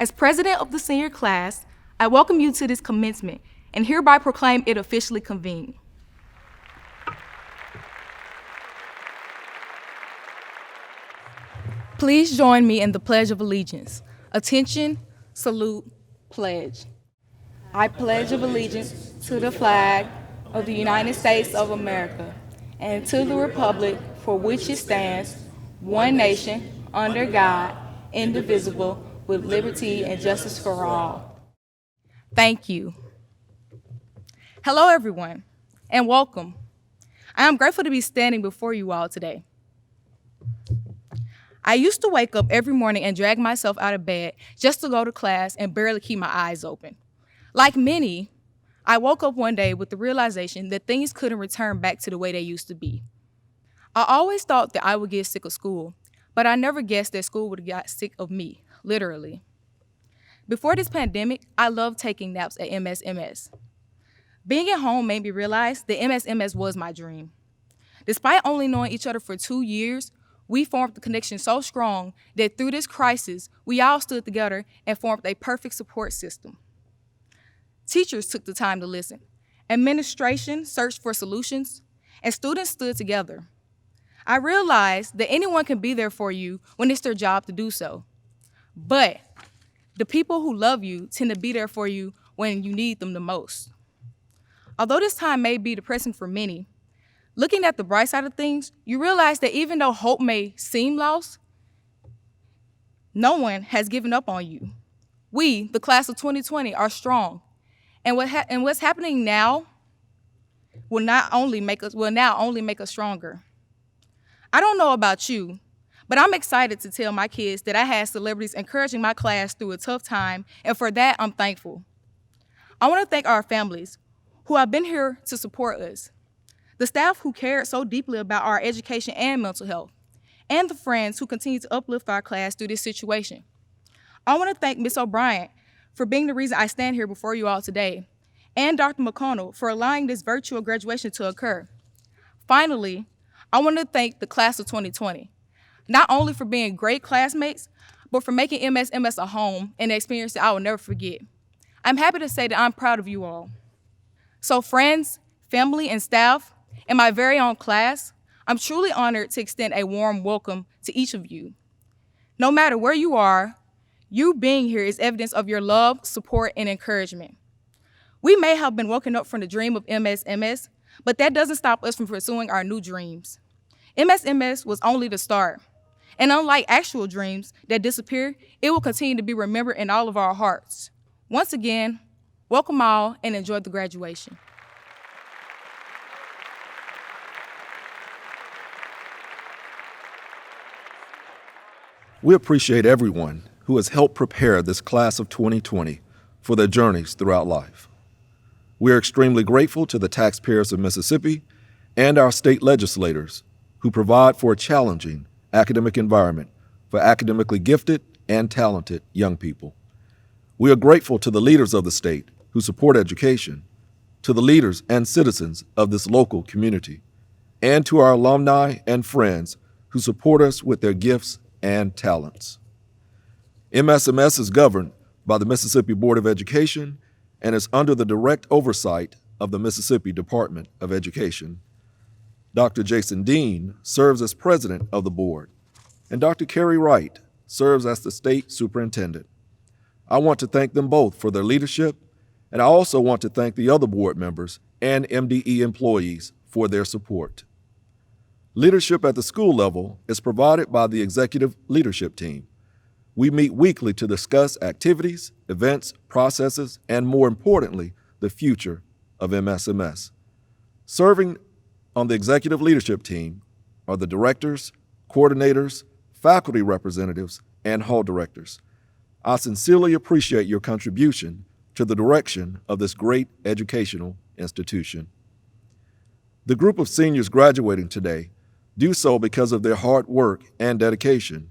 As president of the senior class, I welcome you to this commencement and hereby proclaim it officially convened. Please join me in the Pledge of Allegiance. Attention, salute, pledge. I pledge of allegiance to the flag of the United States of America and to the republic for which it stands, one nation, under God, indivisible, with liberty and justice for all. Thank you. Hello, everyone, and welcome. I am grateful to be standing before you all today. I used to wake up every morning and drag myself out of bed just to go to class and barely keep my eyes open. Like many, I woke up one day with the realization that things couldn't return back to the way they used to be. I always thought that I would get sick of school, but I never guessed that school would get sick of me, literally. Before this pandemic, I loved taking naps at MSMS. Being at home made me realize that MSMS was my dream. Despite only knowing each other for 2 years, we formed a connection so strong that through this crisis, we all stood together and formed a perfect support system. Teachers took the time to listen. Administration searched for solutions, and students stood together. I realized that anyone can be there for you when it's their job to do so. But the people who love you tend to be there for you when you need them the most. Although this time may be depressing for many, looking at the bright side of things, you realize that even though hope may seem lost, no one has given up on you. We, the class of 2020, are strong. And what's happening now will now only make us stronger. I don't know about you, but I'm excited to tell my kids that I had celebrities encouraging my class through a tough time, and for that, I'm thankful. I want to thank our families who have been here to support us, the staff who cared so deeply about our education and mental health, and the friends who continue to uplift our class through this situation. I want to thank Ms. O'Brien for being the reason I stand here before you all today, and Dr. McConnell for allowing this virtual graduation to occur. Finally, I want to thank the class of 2020, not only for being great classmates, but for making MSMS a home and an experience that I will never forget. I'm happy to say that I'm proud of you all. So friends, family, and staff, and my very own class, I'm truly honored to extend a warm welcome to each of you. No matter where you are, you being here is evidence of your love, support, and encouragement. We may have been woken up from the dream of MSMS, but that doesn't stop us from pursuing our new dreams. MSMS was only the start, and unlike actual dreams that disappear, it will continue to be remembered in all of our hearts. Once again, welcome all and enjoy the graduation. We appreciate everyone who has helped prepare this class of 2020 for their journeys throughout life. We are extremely grateful to the taxpayers of Mississippi and our state legislators who provide for a challenging academic environment for academically gifted and talented young people. We are grateful to the leaders of the state who support education, to the leaders and citizens of this local community, and to our alumni and friends who support us with their gifts and talents. MSMS is governed by the Mississippi Board of Education and is under the direct oversight of the Mississippi Department of Education. Dr. Jason Dean serves as president of the board, and Dr. Carrie Wright serves as the state superintendent. I want to thank them both for their leadership, and I also want to thank the other board members and MDE employees for their support. Leadership at the school level is provided by the executive leadership team. We meet weekly to discuss activities, events, processes, and more importantly, the future of MSMS. Serving on the executive leadership team are the directors, coordinators, faculty representatives, and hall directors. I sincerely appreciate your contribution to the direction of this great educational institution. The group of seniors graduating today do so because of their hard work and dedication,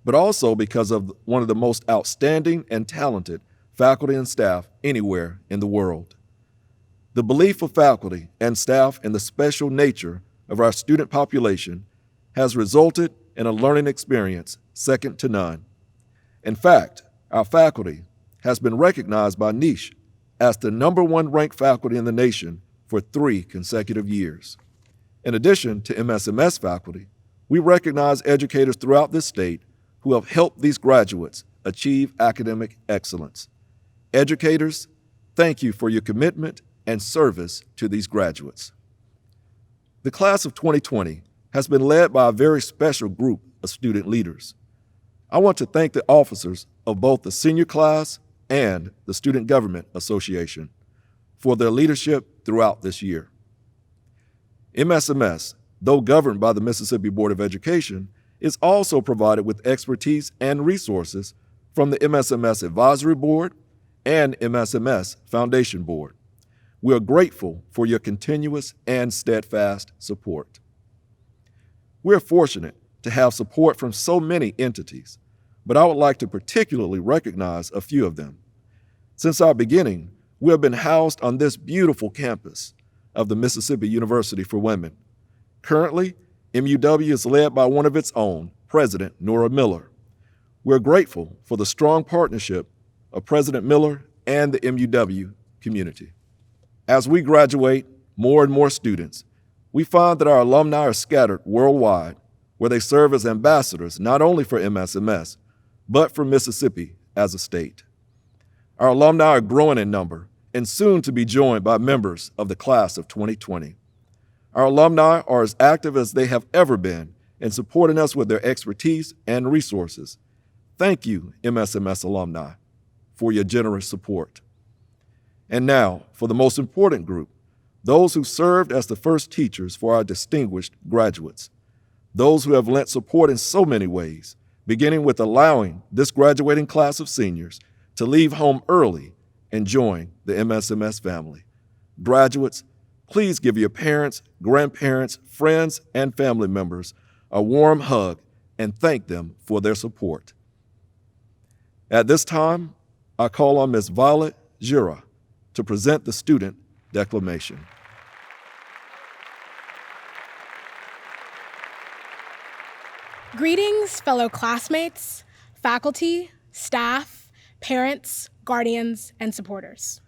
but also because of one of the most outstanding and talented faculty and staff anywhere in the world. The belief of faculty and staff in the special nature of our student population has resulted in a learning experience second to none. In fact, Our faculty has been recognized by Niche as the #1 ranked faculty in the nation for 3 consecutive years. In addition to MSMS faculty, we recognize educators throughout this state who have helped these graduates achieve academic excellence. Educators, thank you for your commitment and service to these graduates. The class of 2020 has been led by a very special group of student leaders. I want to thank the officers of both the senior class and the Student Government Association for their leadership throughout this year. MSMS, though governed by the Mississippi Board of Education, is also provided with expertise and resources from the MSMS Advisory Board and MSMS Foundation Board. We are grateful for your continuous and steadfast support. We are fortunate to have support from so many entities, but I would like to particularly recognize a few of them. Since our beginning, we have been housed on this beautiful campus of the Mississippi University for Women. Currently, MUW is led by one of its own, President Nora Miller. We're grateful for the strong partnership of President Miller and the MUW community. As we graduate more and more students, we find that our alumni are scattered worldwide, where they serve as ambassadors not only for MSMS, but for Mississippi as a state. Our alumni are growing in number and soon to be joined by members of the class of 2020. Our alumni are as active as they have ever been in supporting us with their expertise and resources. Thank you, MSMS alumni, for your generous support. And now, for the most important group, those who served as the first teachers for our distinguished graduates, those who have lent support in so many ways, beginning with allowing this graduating class of seniors to leave home early and join the MSMS family. Graduates, please give your parents, grandparents, friends, and family members a warm hug and thank them for their support. At this time, I call on Ms. Violet Jura to present the student declamation. Greetings, fellow classmates, faculty, staff, parents, guardians, and supporters.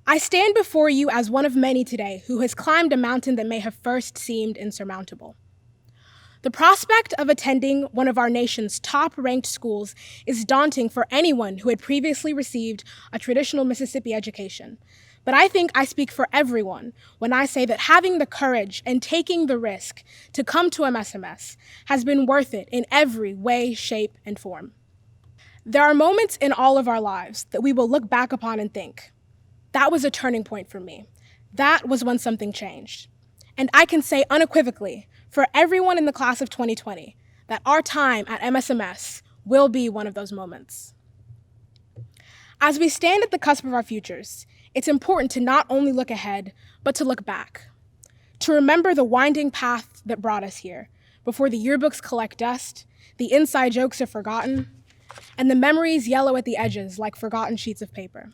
I stand before you as one of many today who has climbed a mountain that may have first seemed insurmountable. The prospect of attending one of our nation's top-ranked schools is daunting for anyone who had previously received a traditional Mississippi education. But I think I speak for everyone when I say that having the courage and taking the risk to come to MSMS has been worth it in every way, shape, and form. There are moments in all of our lives that we will look back upon and think, that was a turning point for me. That was when something changed. And I can say unequivocally, for everyone in the class of 2020, that our time at MSMS will be one of those moments. As we stand at the cusp of our futures, it's important to not only look ahead, but to look back. To remember the winding path that brought us here, before the yearbooks collect dust, the inside jokes are forgotten, and the memories yellow at the edges like forgotten sheets of paper.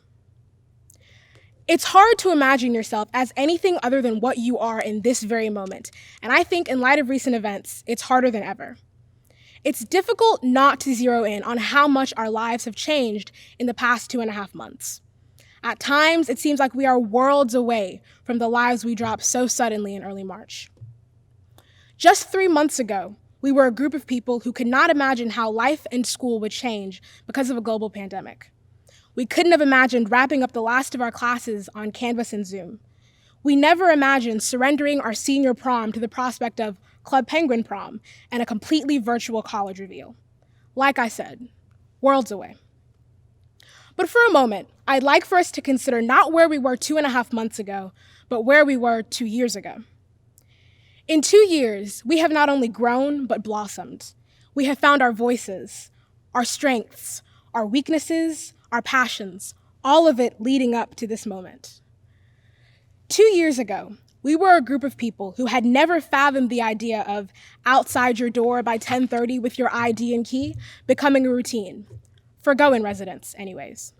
It's hard to imagine yourself as anything other than what you are in this very moment, and I think in light of recent events, it's harder than ever. It's difficult not to zero in on how much our lives have changed in the past 2.5 months. At times, it seems like we are worlds away from the lives we dropped so suddenly in early March. Just 3 months ago, we were a group of people who could not imagine how life and school would change because of a global pandemic. We couldn't have imagined wrapping up the last of our classes on Canvas and Zoom. We never imagined surrendering our senior prom to the prospect of Club Penguin prom and a completely virtual college reveal. Like I said, worlds away. But for a moment, I'd like for us to consider not where we were 2.5 months ago, but where we were 2 years ago. In 2 years, we have not only grown, but blossomed. We have found our voices, our strengths, our weaknesses, our passions, all of it leading up to this moment. 2 years ago, we were a group of people who had never fathomed the idea of outside your door by 10:30 with your ID and key becoming a routine, for go-in residents anyways.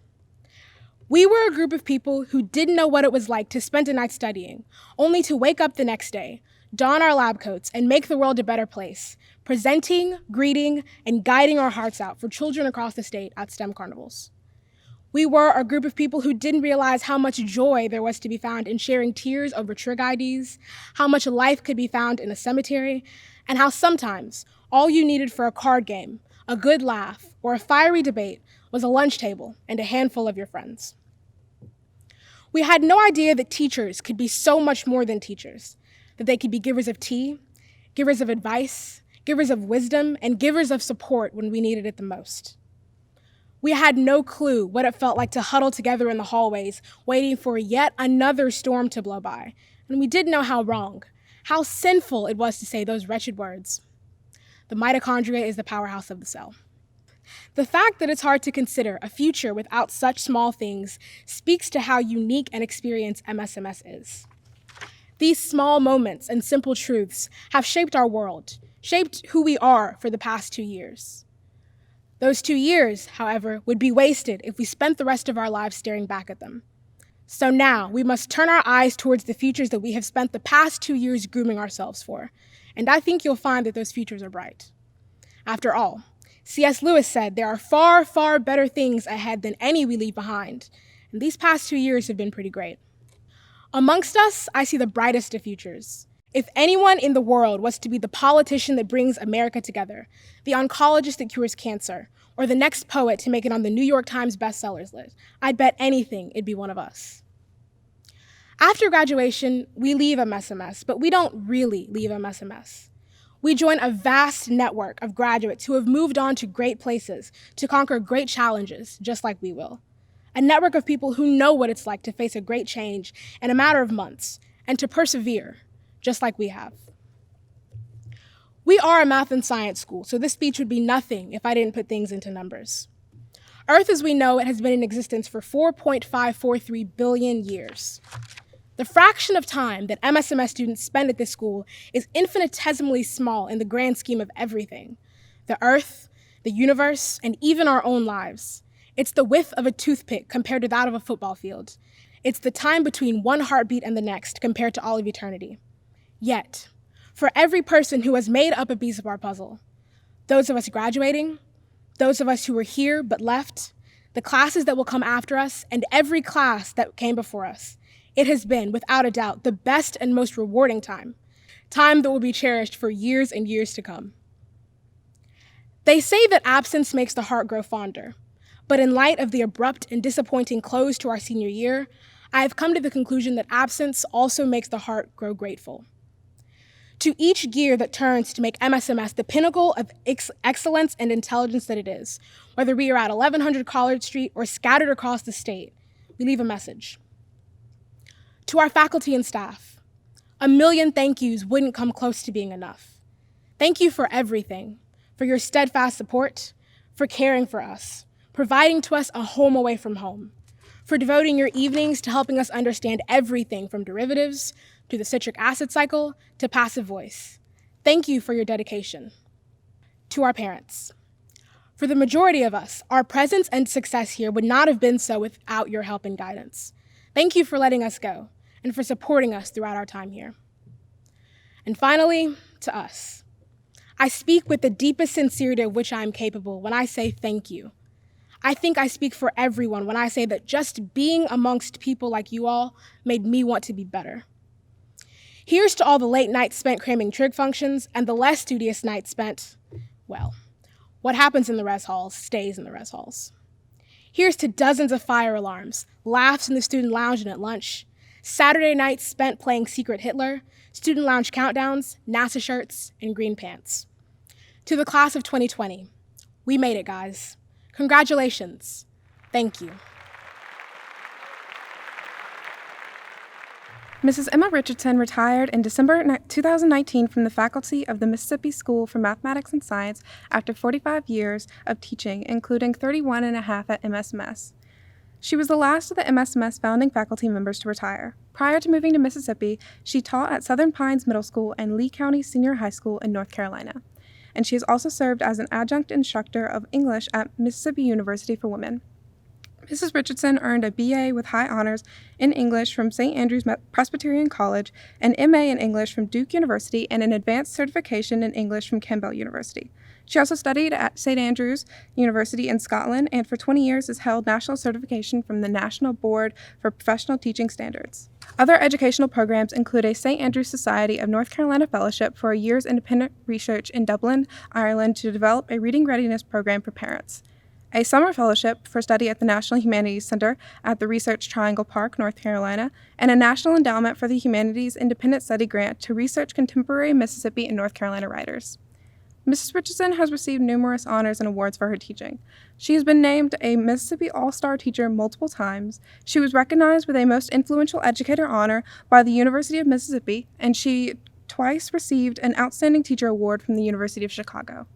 We were a group of people who didn't know what it was like to spend a night studying, only to wake up the next day, don our lab coats, and make the world a better place, presenting, greeting, and guiding our hearts out for children across the state at STEM carnivals. We were a group of people who didn't realize how much joy there was to be found in sharing tears over trig IDs, how much life could be found in a cemetery, and how sometimes all you needed for a card game, a good laugh, or a fiery debate was a lunch table and a handful of your friends. We had no idea that teachers could be so much more than teachers, that they could be givers of tea, givers of advice, givers of wisdom, and givers of support when we needed it the most. We had no clue what it felt like to huddle together in the hallways, waiting for yet another storm to blow by, and we didn't know how wrong, how sinful it was to say those wretched words. The mitochondria is the powerhouse of the cell. The fact that it's hard to consider a future without such small things speaks to how unique an experience MSMS is. These small moments and simple truths have shaped our world, shaped who we are for the past 2 years. Those 2 years, however, would be wasted if we spent the rest of our lives staring back at them. So now we must turn our eyes towards the futures that we have spent the past 2 years grooming ourselves for, and I think you'll find that those futures are bright. After all, C.S. Lewis said there are far, far better things ahead than any we leave behind, and these past 2 years have been pretty great. Amongst us, I see the brightest of futures. If anyone in the world was to be the politician that brings America together, the oncologist that cures cancer, or the next poet to make it on the New York Times bestsellers list, I'd bet anything it'd be one of us. After graduation, we leave MSMS, but we don't really leave MSMS. We join a vast network of graduates who have moved on to great places to conquer great challenges, just like we will. A network of people who know what it's like to face a great change in a matter of months and to persevere, just like we have. We are a math and science school, so this speech would be nothing if I didn't put things into numbers. Earth as we know it has been in existence for 4.543 billion years. The fraction of time that MSMS students spend at this school is infinitesimally small in the grand scheme of everything. The Earth, the universe, and even our own lives. It's the width of a toothpick compared to that of a football field. It's the time between one heartbeat and the next compared to all of eternity. Yet, for every person who has made up a piece of our puzzle, those of us graduating, those of us who were here but left, the classes that will come after us, and every class that came before us, it has been, without a doubt, the best and most rewarding time that will be cherished for years and years to come. They say that absence makes the heart grow fonder, but in light of the abrupt and disappointing close to our senior year, I have come to the conclusion that absence also makes the heart grow grateful. To each gear that turns to make MSMS the pinnacle of excellence and intelligence that it is, whether we are at 1100 College Street or scattered across the state, we leave a message. To our faculty and staff, a million thank yous wouldn't come close to being enough. Thank you for everything, for your steadfast support, for caring for us, providing to us a home away from home, for devoting your evenings to helping us understand everything from derivatives to the citric acid cycle to passive voice. Thank you for your dedication. To our parents, for the majority of us, our presence and success here would not have been so without your help and guidance. Thank you for letting us go and for supporting us throughout our time here. And finally, to us. I speak with the deepest sincerity of which I am capable when I say thank you. I think I speak for everyone when I say that just being amongst people like you all made me want to be better. Here's to all the late nights spent cramming trig functions and the less studious nights spent, well, what happens in the res halls stays in the res halls. Here's to dozens of fire alarms, laughs in the student lounge and at lunch, Saturday nights spent playing Secret Hitler, student lounge countdowns, NASA shirts, and green pants. To the class of 2020, we made it, guys. Congratulations. Thank you. Mrs. Emma Richardson retired in December 2019 from the faculty of the Mississippi School for Mathematics and Science after 45 years of teaching, including 31 and a half at MSMS. She was the last of the MSMS founding faculty members to retire. Prior to moving to Mississippi, she taught at Southern Pines Middle School and Lee County Senior High School in North Carolina. And she has also served as an adjunct instructor of English at Mississippi University for Women. Mrs. Richardson earned a BA with high honors in English from St. Andrew's Presbyterian College, an MA in English from Duke University, and an advanced certification in English from Campbell University. She also studied at St. Andrew's University in Scotland and for 20 years has held national certification from the National Board for Professional Teaching Standards. Other educational programs include a St. Andrew's Society of North Carolina Fellowship for a year's independent research in Dublin, Ireland to develop a reading readiness program for parents, a summer fellowship for study at the National Humanities Center at the Research Triangle Park, North Carolina, and a National Endowment for the Humanities Independent Study Grant to research contemporary Mississippi and North Carolina writers. Mrs. Richardson has received numerous honors and awards for her teaching. She has been named a Mississippi All-Star Teacher multiple times. She was recognized with a Most Influential Educator honor by the University of Mississippi, and she twice received an Outstanding Teacher Award from the University of Chicago.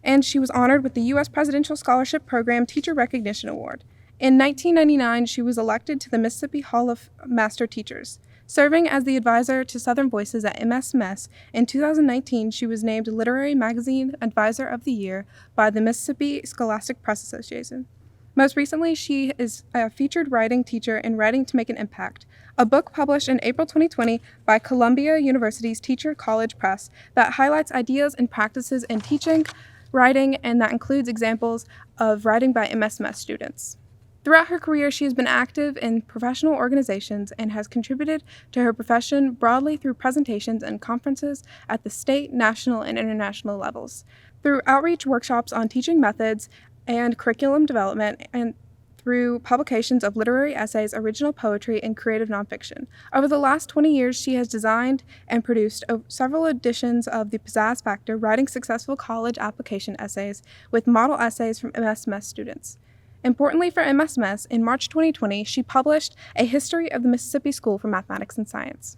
And she was honored with the U.S. Presidential Scholarship Program Teacher Recognition Award. In 1999, she was elected to the Mississippi Hall of Master Teachers. Serving as the advisor to Southern Voices at MSMS, in 2019, she was named Literary Magazine Advisor of the Year by the Mississippi Scholastic Press Association. Most recently, she is a featured writing teacher in Writing to Make an Impact, a book published in April 2020 by Columbia University's Teacher College Press that highlights ideas and practices in teaching, writing, and that includes examples of writing by MSMS students. Throughout her career, she has been active in professional organizations and has contributed to her profession broadly through presentations and conferences at the state, national, and international levels, through outreach workshops on teaching methods and curriculum development, and through publications of literary essays, original poetry, and creative nonfiction. Over the last 20 years, she has designed and produced several editions of The Pizzazz Factor, writing successful college application essays with model essays from MSMS students. Importantly for MSMS, in March 2020, she published A History of the Mississippi School for Mathematics and Science.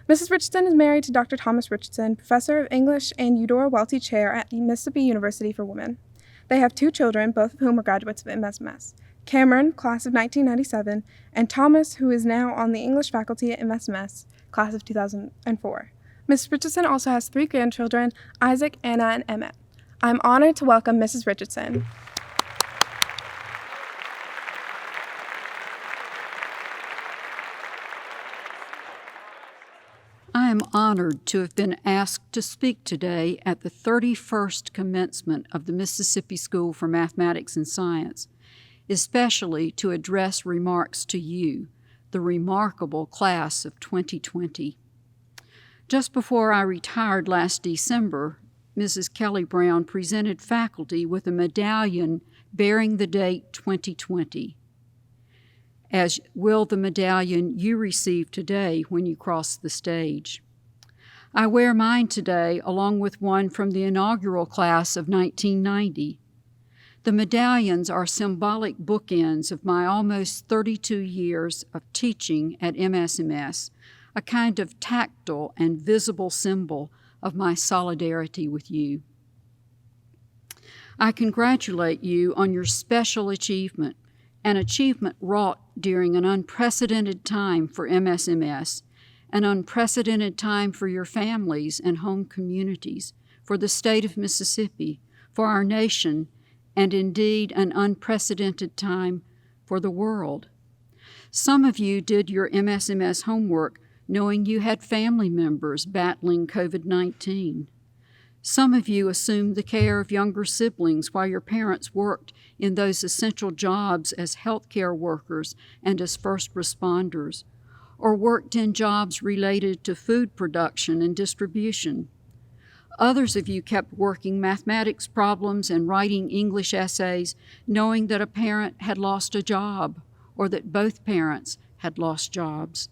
Mrs. Richardson is married to Dr. Thomas Richardson, professor of English and Eudora Welty Chair at Mississippi University for Women. They have 2 children, both of whom are graduates of MSMS. Cameron, class of 1997, and Thomas, who is now on the English faculty at MSMS, class of 2004. Mrs. Richardson also has 3 grandchildren, Isaac, Anna, and Emmett. I'm honored to welcome Mrs. Richardson. I am honored to have been asked to speak today at the 31st commencement of the Mississippi School for Mathematics and Science, especially to address remarks to you, the remarkable class of 2020. Just before I retired last December, Mrs. Kelly Brown presented faculty with a medallion bearing the date 2020, as will the medallion you receive today when you cross the stage. I wear mine today along with one from the inaugural class of 1990. The medallions are symbolic bookends of my almost 32 years of teaching at MSMS, a kind of tactile and visible symbol of my solidarity with you. I congratulate you on your special achievement, an achievement wrought during an unprecedented time for MSMS, an unprecedented time for your families and home communities, for the state of Mississippi, for our nation, and indeed an unprecedented time for the world. Some of you did your MSMS homework knowing you had family members battling COVID-19. Some of you assumed the care of younger siblings while your parents worked in those essential jobs as healthcare workers and as first responders, or worked in jobs related to food production and distribution. Others of you kept working mathematics problems and writing English essays, knowing that a parent had lost a job or that both parents had lost jobs.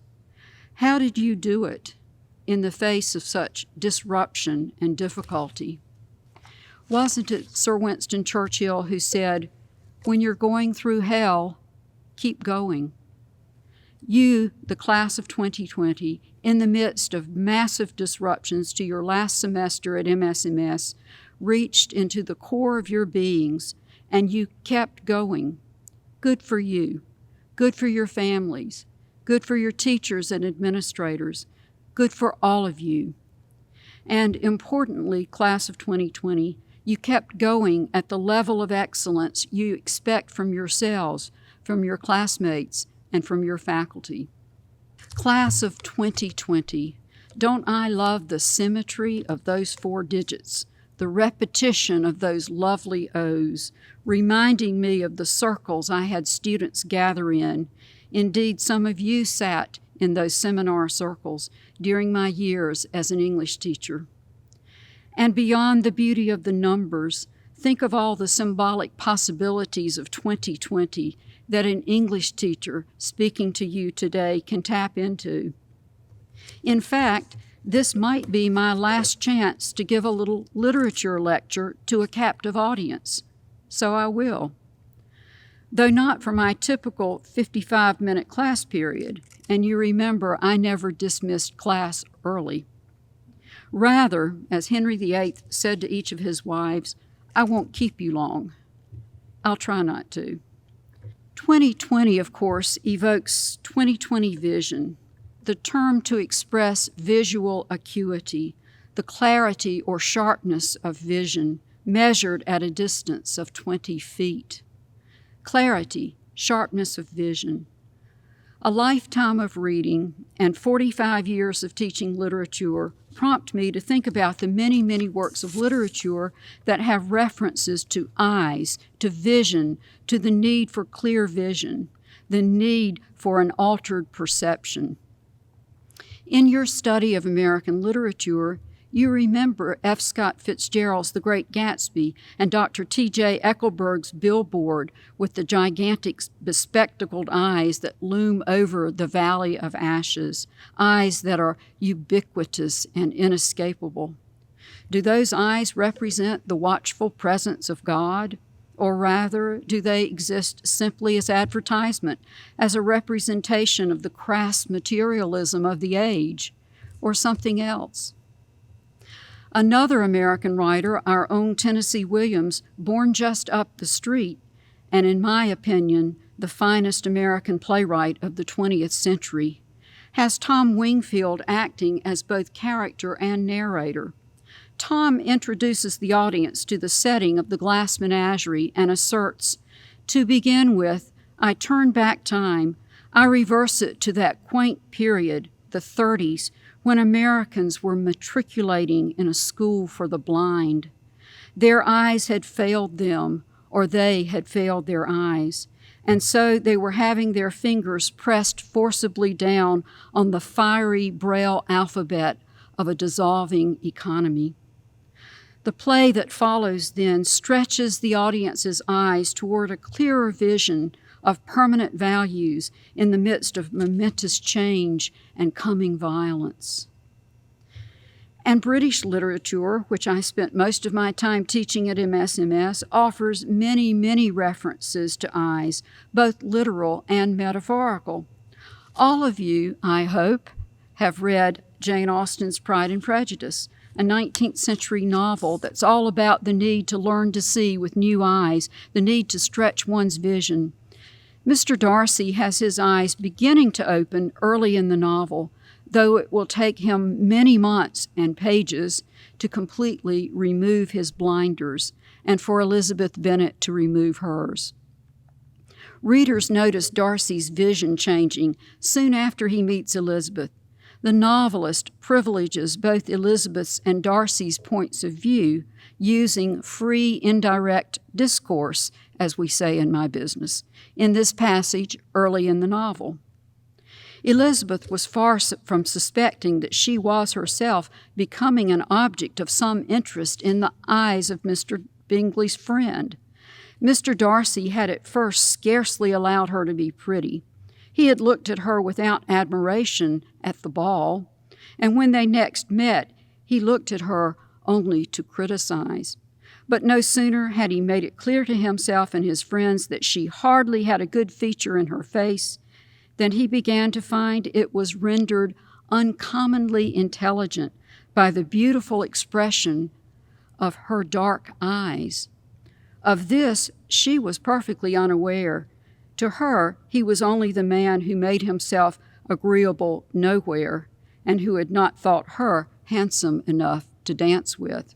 How did you do it in the face of such disruption and difficulty? Wasn't it Sir Winston Churchill who said, "When you're going through hell, keep going"? You, the class of 2020, in the midst of massive disruptions to your last semester at MSMS, reached into the core of your beings and you kept going. Good for you. Good for your families. Good for your teachers and administrators. Good for all of you. And importantly, class of 2020, you kept going at the level of excellence you expect from yourselves, from your classmates, and from your faculty. Class of 2020, don't I love the symmetry of those 4 digits, the repetition of those lovely O's, reminding me of the circles I had students gather in. Indeed, some of you sat in those seminar circles during my years as an English teacher. And beyond the beauty of the numbers, think of all the symbolic possibilities of 2020 that an English teacher speaking to you today can tap into. In fact, this might be my last chance to give a little literature lecture to a captive audience, so I will. Though not for my typical 55-minute class period, and you remember I never dismissed class early. Rather, as Henry VIII said to each of his wives, I won't keep you long. I'll try not to. 2020, of course, evokes 2020 vision, the term to express visual acuity, the clarity or sharpness of vision measured at a distance of 20 feet. Clarity, sharpness of vision. A lifetime of reading and 45 years of teaching literature prompt me to think about the many, many works of literature that have references to eyes, to vision, to the need for clear vision, the need for an altered perception. In your study of American literature, you remember F. Scott Fitzgerald's The Great Gatsby and Dr. T.J. Eckelberg's Billboard with the gigantic bespectacled eyes that loom over the Valley of Ashes, eyes that are ubiquitous and inescapable. Do those eyes represent the watchful presence of God? Or rather, do they exist simply as advertisement, as a representation of the crass materialism of the age, or something else? Another American writer, our own Tennessee Williams, born just up the street, and in my opinion, the finest American playwright of the 20th century, has Tom Wingfield acting as both character and narrator. Tom introduces the audience to the setting of the glass menagerie and asserts, to begin with, I turn back time, I reverse it to that quaint period, the 30s, when Americans were matriculating in a school for the blind. Their eyes had failed them, or they had failed their eyes, and so they were having their fingers pressed forcibly down on the fiery Braille alphabet of a dissolving economy. The play that follows then stretches the audience's eyes toward a clearer vision of permanent values in the midst of momentous change and coming violence. And British literature, which I spent most of my time teaching at MSMS, offers many, many references to eyes, both literal and metaphorical. All of you, I hope, have read Jane Austen's Pride and Prejudice, a 19th century novel that's all about the need to learn to see with new eyes, the need to stretch one's vision. Mr. Darcy has his eyes beginning to open early in the novel, though it will take him many months and pages to completely remove his blinders, and for Elizabeth Bennet to remove hers. Readers notice Darcy's vision changing soon after he meets Elizabeth. The novelist privileges both Elizabeth's and Darcy's points of view, using free, indirect discourse, as we say in my business, in this passage early in the novel. Elizabeth was far from suspecting that she was herself becoming an object of some interest in the eyes of Mr. Bingley's friend. Mr. Darcy had at first scarcely allowed her to be pretty. He had looked at her without admiration at the ball, and when they next met, he looked at her only to criticize. But no sooner had he made it clear to himself and his friends that she hardly had a good feature in her face than he began to find it was rendered uncommonly intelligent by the beautiful expression of her dark eyes. Of this she was perfectly unaware. To her, he was only the man who made himself agreeable nowhere and who had not thought her handsome enough to dance with.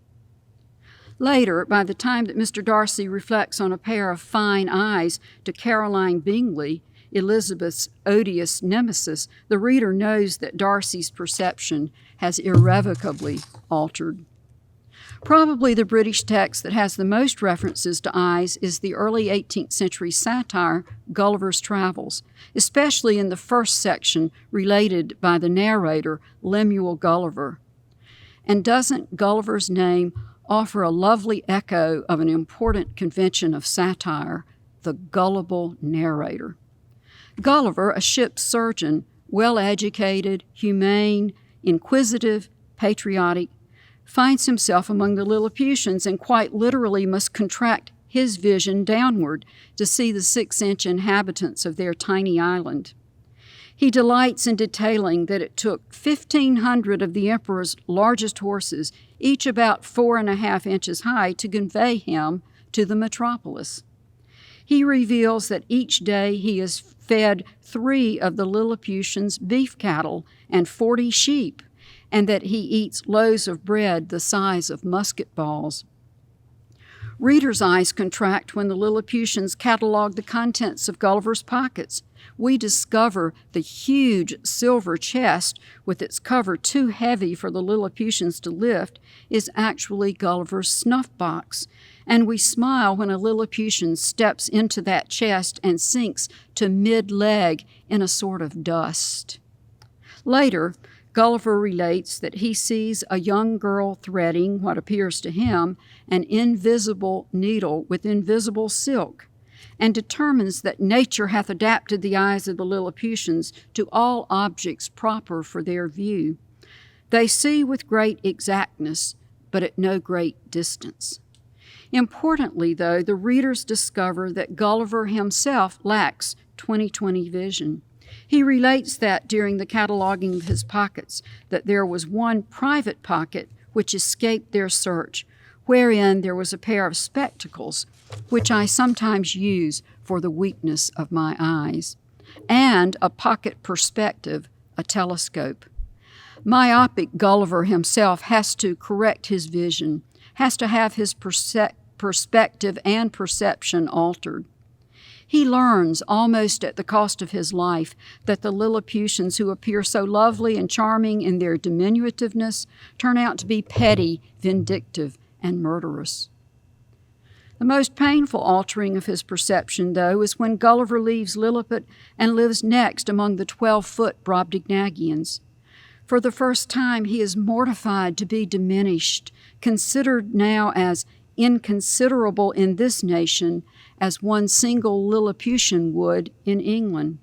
Later, by the time that Mr. Darcy reflects on a pair of fine eyes to Caroline Bingley, Elizabeth's odious nemesis, the reader knows that Darcy's perception has irrevocably altered. Probably the British text that has the most references to eyes is the early 18th century satire Gulliver's Travels, especially in the first section related by the narrator, Lemuel Gulliver. And doesn't Gulliver's name offer a lovely echo of an important convention of satire, the gullible narrator? Gulliver, a ship's surgeon, well-educated, humane, inquisitive, patriotic, finds himself among the Lilliputians and quite literally must contract his vision downward to see the 6-inch inhabitants of their tiny island. He delights in detailing that it took 1,500 of the emperor's largest horses, each about 4.5 inches high, to convey him to the metropolis. He reveals that each day he has fed 3 of the Lilliputians' beef cattle and 40 sheep, and that he eats loaves of bread the size of musket balls. Readers' eyes contract when the Lilliputians catalog the contents of Gulliver's pockets. We discover the huge silver chest, with its cover too heavy for the Lilliputians to lift, is actually Gulliver's snuff box, and we smile when a Lilliputian steps into that chest and sinks to mid-leg in a sort of dust. Later, Gulliver relates that he sees a young girl threading what appears to him an invisible needle with invisible silk, and determines that nature hath adapted the eyes of the Lilliputians to all objects proper for their view. They see with great exactness, but at no great distance. Importantly, though, the readers discover that Gulliver himself lacks 20/20 vision. He relates that during the cataloging of his pockets, that there was one private pocket which escaped their search, wherein there was a pair of spectacles, which I sometimes use for the weakness of my eyes, and a pocket perspective, a telescope. Myopic Gulliver himself has to correct his vision, has to have his perspective and perception altered. He learns, almost at the cost of his life, that the Lilliputians who appear so lovely and charming in their diminutiveness turn out to be petty, vindictive, and murderous. The most painful altering of his perception, though, is when Gulliver leaves Lilliput and lives next among the 12-foot Brobdingnagians. For the first time, he is mortified to be diminished, considered now as inconsiderable in this nation as one single Lilliputian would in England.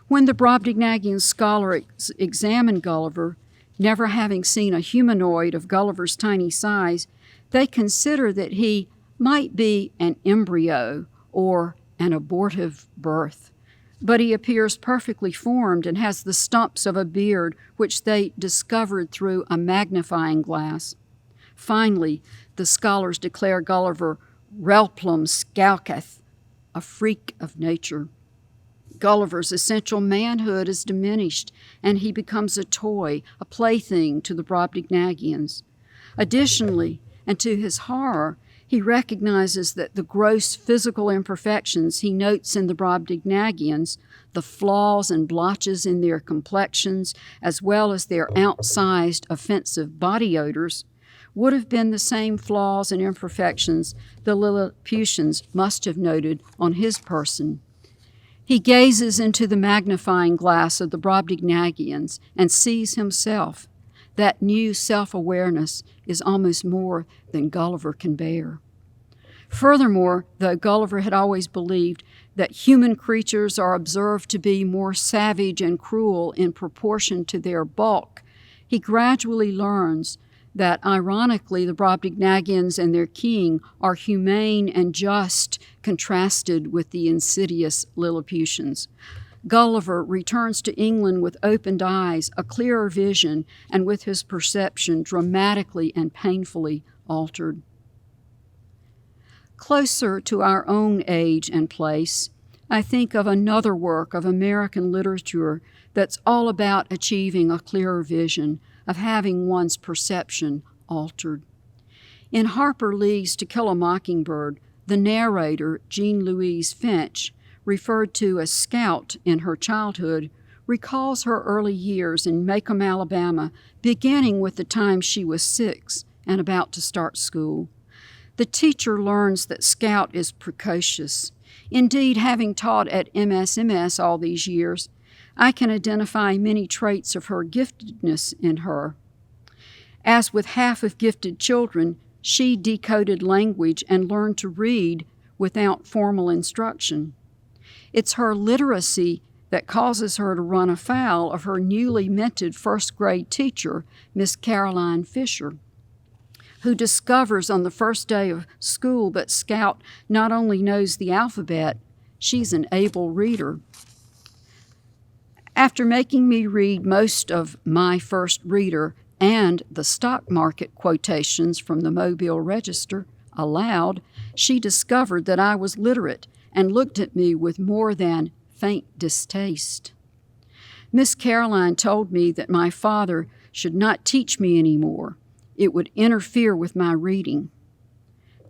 When the Brobdingnagian scholars examine Gulliver, never having seen a humanoid of Gulliver's tiny size, they consider that he might be an embryo or an abortive birth. But he appears perfectly formed and has the stumps of a beard which they discovered through a magnifying glass. Finally, the scholars declare Gulliver relplum scalcath, a freak of nature. Gulliver's essential manhood is diminished, and he becomes a toy, a plaything to the Brobdingnagians. Additionally, and to his horror, he recognizes that the gross physical imperfections he notes in the Brobdingnagians, the flaws and blotches in their complexions, as well as their outsized offensive body odors, would have been the same flaws and imperfections the Lilliputians must have noted on his person. He gazes into the magnifying glass of the Brobdingnagians and sees himself. That new self-awareness is almost more than Gulliver can bear. Furthermore, though Gulliver had always believed that human creatures are observed to be more savage and cruel in proportion to their bulk, he gradually learns that, ironically, the Brobdingnagians and their king are humane and just, contrasted with the insidious Lilliputians. Gulliver returns to England with opened eyes, a clearer vision, and with his perception dramatically and painfully altered. Closer to our own age and place, I think of another work of American literature that's all about achieving a clearer vision, of having one's perception altered. In Harper Lee's To Kill a Mockingbird, the narrator, Jean Louise Finch, referred to as Scout in her childhood, recalls her early years in Macomb, Alabama, beginning with the time she was 6 and about to start school. The teacher learns that Scout is precocious. Indeed, having taught at MSMS all these years, I can identify many traits of her giftedness in her. As with half of gifted children, she decoded language and learned to read without formal instruction. It's her literacy that causes her to run afoul of her newly minted first-grade teacher, Miss Caroline Fisher, who discovers on the first day of school that Scout not only knows the alphabet, she's an able reader. After making me read most of My First Reader and the stock market quotations from the Mobile Register aloud, she discovered that I was literate and looked at me with more than faint distaste. Miss Caroline told me that my father should not teach me anymore. It would interfere with my reading.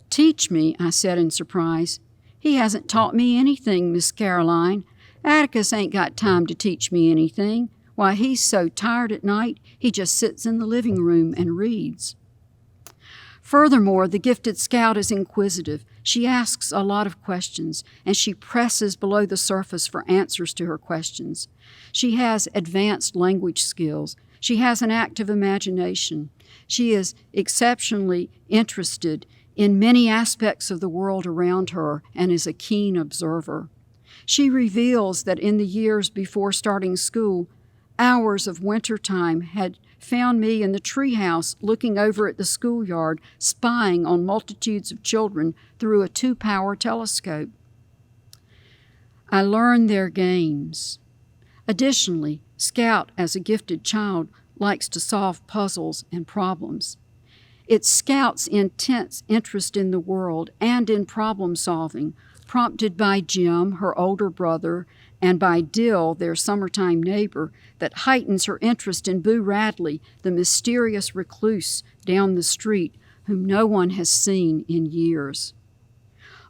"Teach me?" I said in surprise. "He hasn't taught me anything, Miss Caroline. Atticus ain't got time to teach me anything. Why, he's so tired at night, he just sits in the living room and reads." Furthermore, the gifted Scout is inquisitive. She asks a lot of questions, and she presses below the surface for answers to her questions. She has advanced language skills. She has an active imagination. She is exceptionally interested in many aspects of the world around her and is a keen observer. She reveals that in the years before starting school, hours of wintertime had found me in the treehouse looking over at the schoolyard, spying on multitudes of children through a 2-power telescope. I learned their games. Additionally, Scout, as a gifted child, likes to solve puzzles and problems. It's Scout's intense interest in the world and in problem solving, prompted by Jim, her older brother, and by Dill, their summertime neighbor, that heightens her interest in Boo Radley, the mysterious recluse down the street whom no one has seen in years.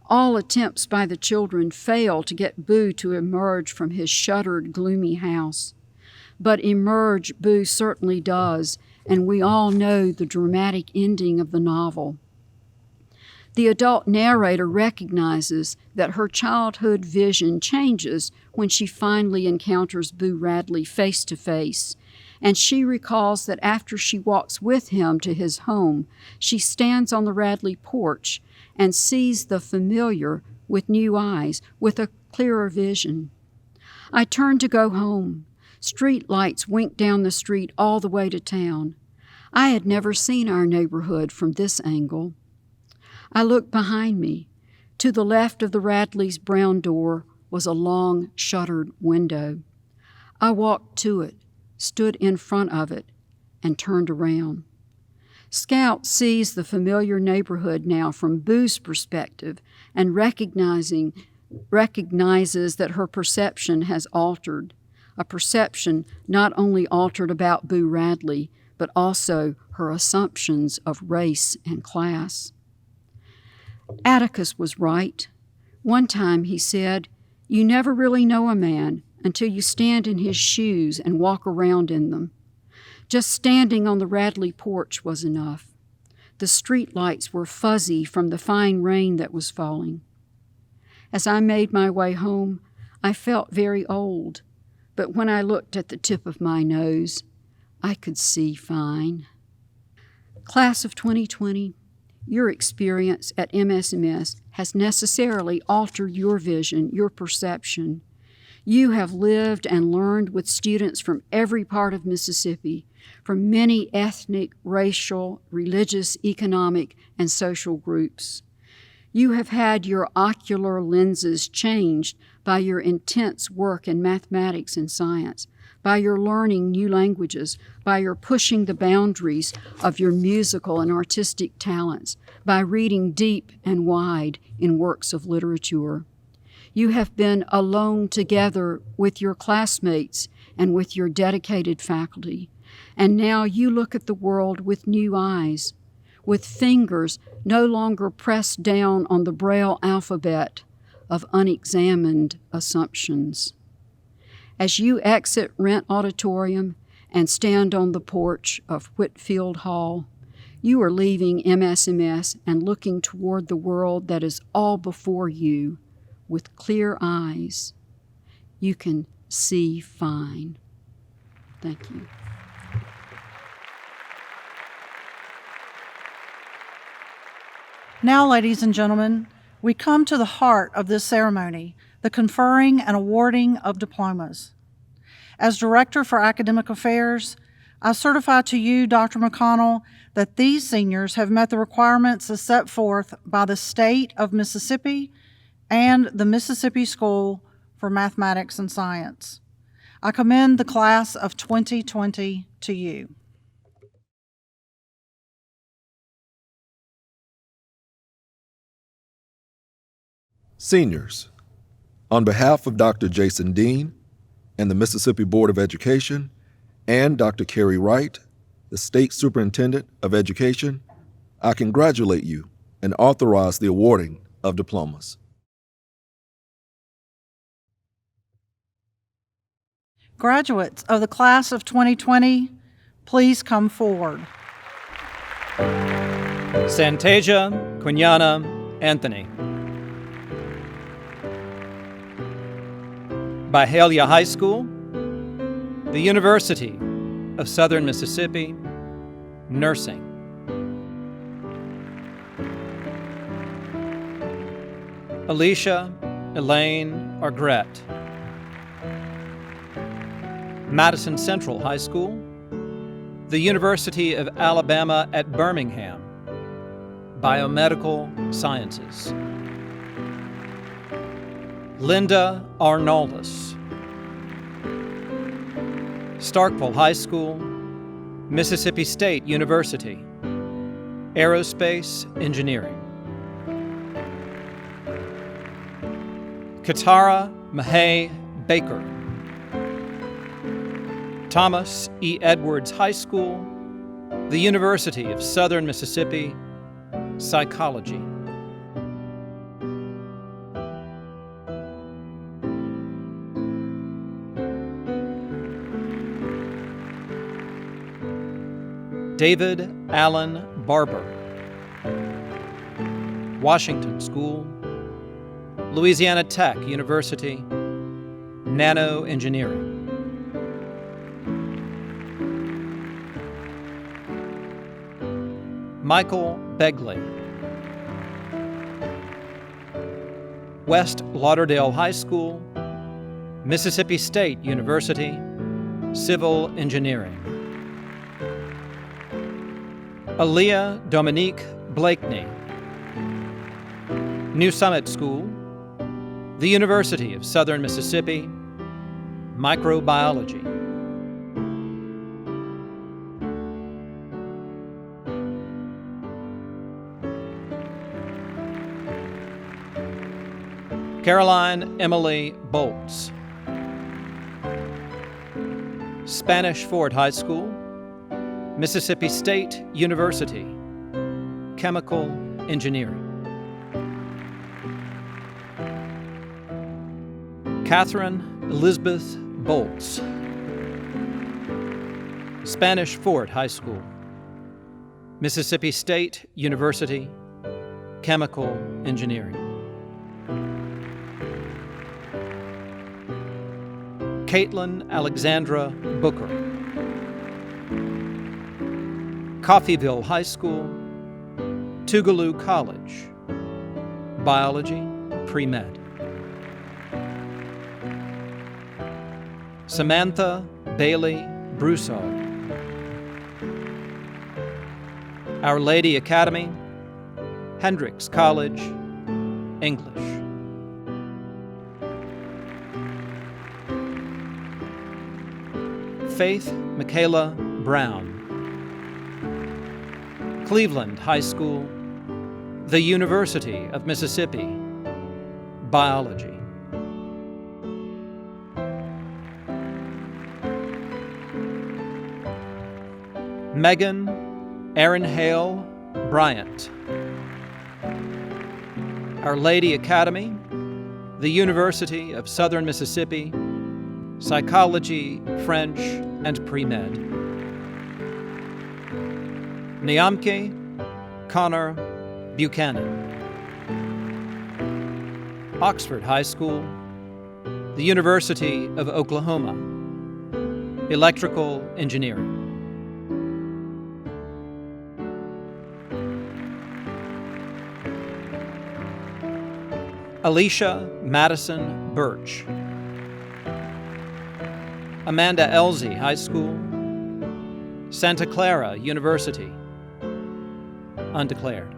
All attempts by the children fail to get Boo to emerge from his shuttered, gloomy house. But emerge Boo certainly does, and we all know the dramatic ending of the novel. The adult narrator recognizes that her childhood vision changes when she finally encounters Boo Radley face to face, and she recalls that after she walks with him to his home, she stands on the Radley porch and sees the familiar with new eyes, with a clearer vision. I turned to go home. Street lights winked down the street all the way to town. I had never seen our neighborhood from this angle. I looked behind me. To the left of the Radleys' brown door was a long, shuttered window. I walked to it, stood in front of it, and turned around. Scout sees the familiar neighborhood now from Boo's perspective and recognizes that her perception has altered, a perception not only altered about Boo Radley, but also her assumptions of race and class. Atticus was right. One time he said, "You never really know a man until you stand in his shoes and walk around in them." Just standing on the Radley porch was enough. The street lights were fuzzy from the fine rain that was falling. As I made my way home, I felt very old, but when I looked at the tip of my nose, I could see fine. Class of 2020, your experience at MSMS has necessarily altered your vision, your perception. You have lived and learned with students from every part of Mississippi, from many ethnic, racial, religious, economic, and social groups. You have had your ocular lenses changed by your intense work in mathematics and science, by your learning new languages, by your pushing the boundaries of your musical and artistic talents, by reading deep and wide in works of literature. You have been alone together with your classmates and with your dedicated faculty, and now you look at the world with new eyes, with fingers no longer pressed down on the Braille alphabet of unexamined assumptions. As you exit Rent Auditorium and stand on the porch of Whitfield Hall, you are leaving MSMS and looking toward the world that is all before you with clear eyes. You can see fine. Thank you. Now, ladies and gentlemen, we come to the heart of this ceremony, the conferring and awarding of diplomas. As Director for Academic Affairs, I certify to you, Dr. McConnell, that these seniors have met the requirements as set forth by the State of Mississippi and the Mississippi School for Mathematics and Science. I commend the class of 2020 to you. Seniors, on behalf of Dr. Jason Dean and the Mississippi Board of Education and Dr. Carrie Wright, the State Superintendent of Education, I congratulate you and authorize the awarding of diplomas. Graduates of the class of 2020, please come forward. Santasia Quinyana Anthony. Byhalia High School, the University of Southern Mississippi, Nursing. Alicia Elaine Argrette. Madison Central High School, the University of Alabama at Birmingham, Biomedical Sciences. Linda Arnoldus. Starkville High School, Mississippi State University, Aerospace Engineering. Katara Mahay Baker. Thomas E. Edwards High School, the University of Southern Mississippi, Psychology. David Allen Barber. Washington School, Louisiana Tech University, Nano Engineering. Michael Begley. West Lauderdale High School, Mississippi State University, Civil Engineering. Aaliyah Dominique Blakeney. New Summit School, the University of Southern Mississippi, Microbiology. Caroline Emily Bolts. Spanish Fort High School, Mississippi State University, Chemical Engineering. Catherine Elizabeth Bolts. Spanish Fort High School, Mississippi State University, Chemical Engineering. Caitlin Alexandra Booker. Coffeyville High School, Tougaloo College, Biology, Pre-Med. Samantha Bailey Broussard. Our Lady Academy, Hendrix College, English. Faith Michaela Brown. Cleveland High School, the University of Mississippi, Biology. Megan Erin Hale Bryant. Our Lady Academy, the University of Southern Mississippi, Psychology, French, and Pre-Med. Niamke Connor Buchanan. Oxford High School, the University of Oklahoma, Electrical Engineering. Alicia Madison Birch. Amanda Elsie High School, Santa Clara University, undeclared.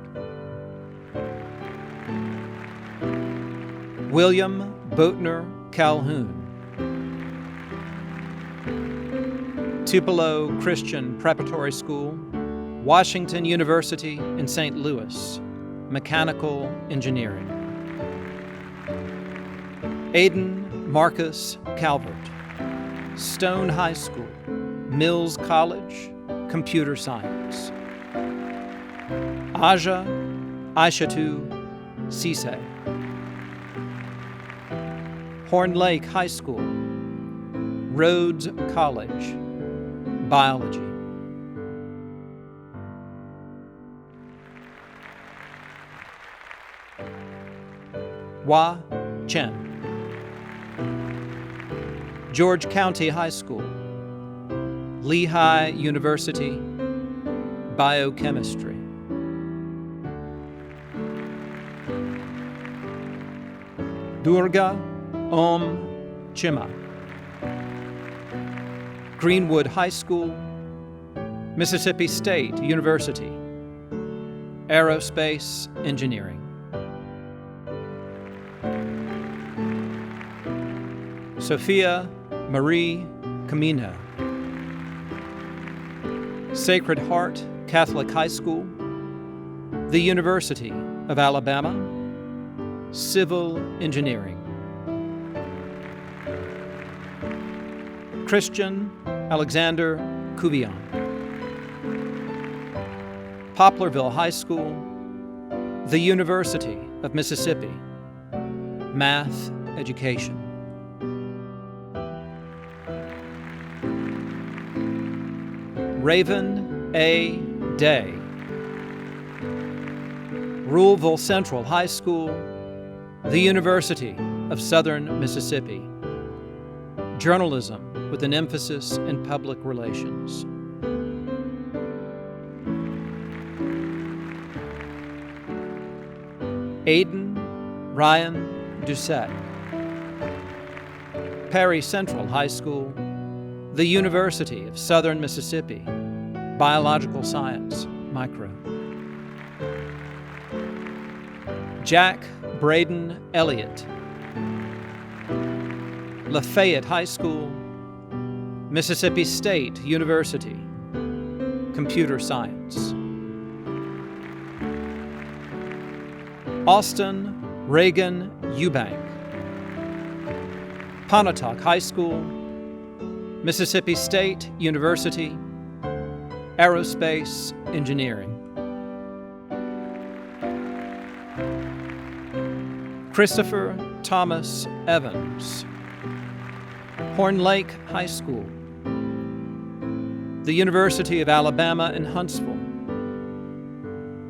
William Boatner Calhoun. Tupelo Christian Preparatory School, Washington University in St. Louis, Mechanical Engineering. Aidan Marcus Calvert. Stone High School, Mills College, Computer Science. Aja Aishatu Sise. Horn Lake High School, Rhodes College, Biology. Hua Chen. George County High School, Lehigh University, Biochemistry. Durga Om Chima. Greenwood High School, Mississippi State University, Aerospace Engineering. Sophia Marie Camino. Sacred Heart Catholic High School, the University of Alabama, Civil Engineering. Christian Alexander Cuvion. Poplarville High School, the University of Mississippi, Math Education. Raven A. Day. Ruleville Central High School, the University of Southern Mississippi. Journalism with an emphasis in public relations. Aidan Ryan Doucette. Perry Central High School, the University of Southern Mississippi, Biological Science, Micro. Jack Braden Elliott. Lafayette High School, Mississippi State University, Computer Science. Austen Reagan Eubank. Pontotoc High School, Mississippi State University, Aerospace Engineering. Christopher Thomas Evans. Horn Lake High School, the University of Alabama in Huntsville,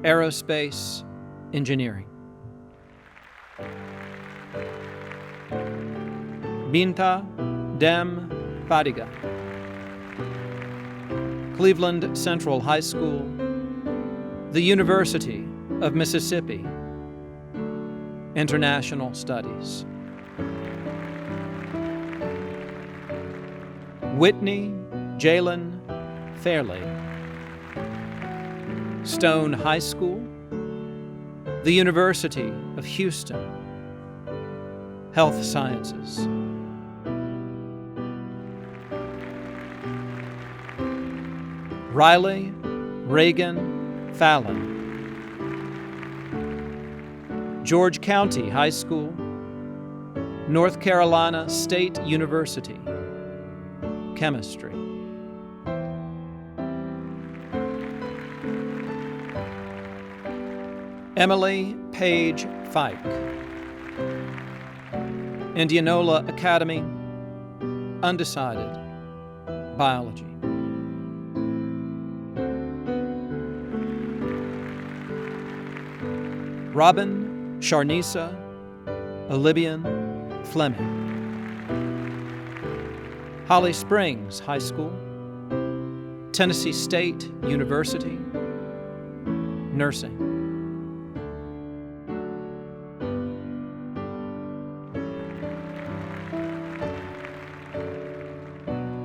Aerospace Engineering. Binta Dem Fadiga. Cleveland Central High School, the University of Mississippi, International Studies. Whitney Jalen Fairley. Stone High School, the University of Houston, Health Sciences. Riley Reagan Fallon. George County High School, North Carolina State University, Chemistry. Emily Page Fike. Indianola Academy, undecided, biology. Robin Sharnisa Olivian Fleming. Holly Springs High School, Tennessee State University, nursing.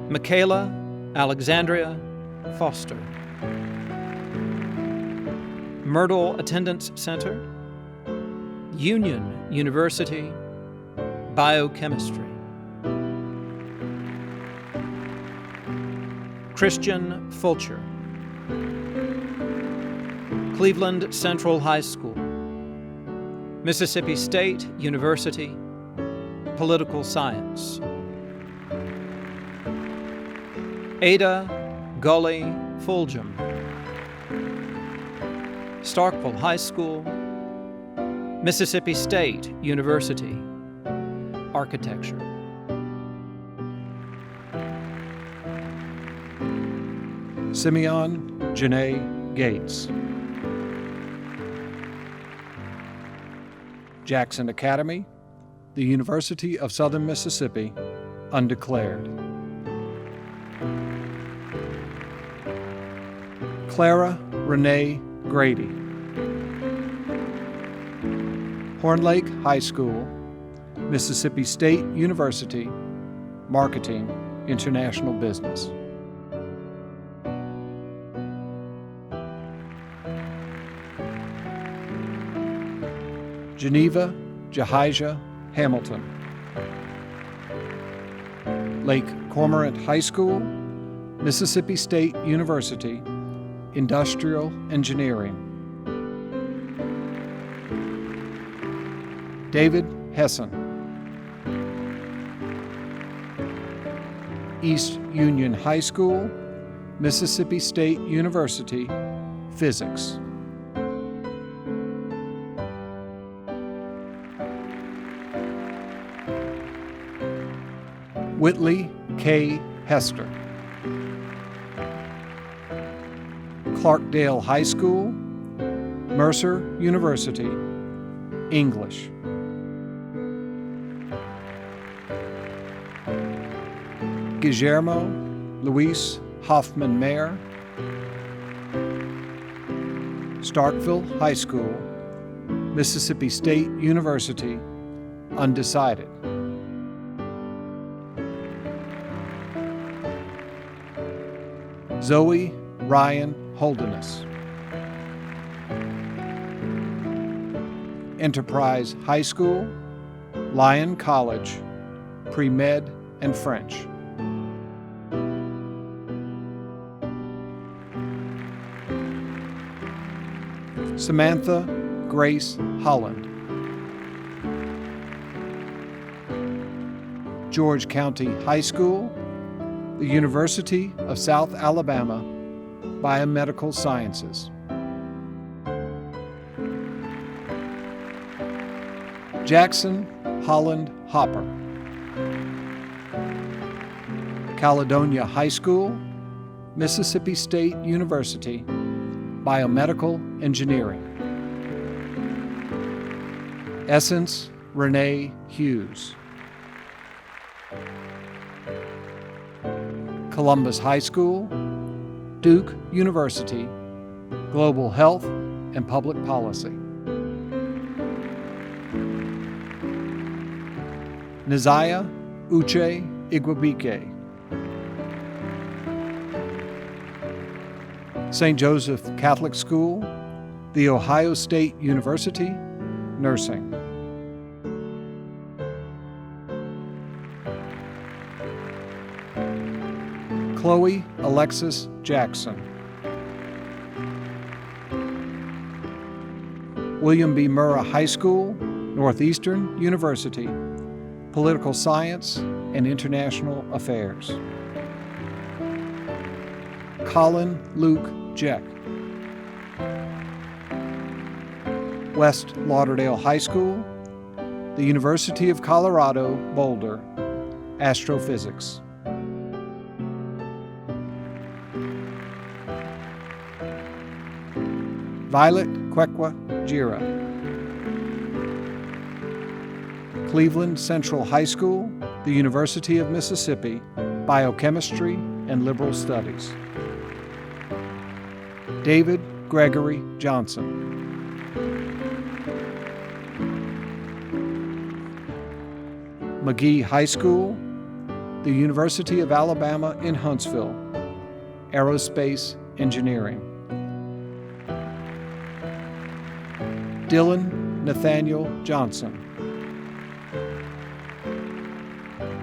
Michaela Alexandria Foster. Myrtle Attendance Center, Union University, biochemistry. Christian Fulcher. Cleveland Central High School, Mississippi State University, political science. Ada Gully Fulgham. Starkville High School, Mississippi State University, architecture. Simeon Janae Gates. Jackson Academy, the University of Southern Mississippi, undeclared. Clara Renee Grady. Horn Lake High School, Mississippi State University, Marketing, International Business. Geneva Jahijah Hamilton. Lake Cormorant High School, Mississippi State University, Industrial Engineering. David Hessen. East Union High School, Mississippi State University, Physics. Whitley K. Hester. Clarkdale High School, Mercer University, English. Guillermo Luis Hoffman Mayer. Starkville High School, Mississippi State University, undecided. Zoe Ryan Holderness. Enterprise High School, Lyon College, Pre-Med and French. Samantha Grace Holland. George County High School, the University of South Alabama, Biomedical Sciences. Jackson Holland Hopper. Caledonia High School, Mississippi State University, Biomedical Engineering. Essence Renee Hughes. Columbus High School, Duke University, Global Health and Public Policy. Nizaya Uche Igwebike. St. Joseph Catholic School, The Ohio State University, Nursing. Chloe Alexis Jackson. William B. Murrah High School, Northeastern University, Political Science and International Affairs. Colin Luke Jeck. West Lauderdale High School, the University of Colorado, Boulder, Astrophysics. Violet Kwekwa Jira, Cleveland Central High School, the University of Mississippi, Biochemistry and Liberal Studies. David Gregory Johnson, McGee High School, the University of Alabama in Huntsville, Aerospace Engineering. Dylan Nathaniel Johnson,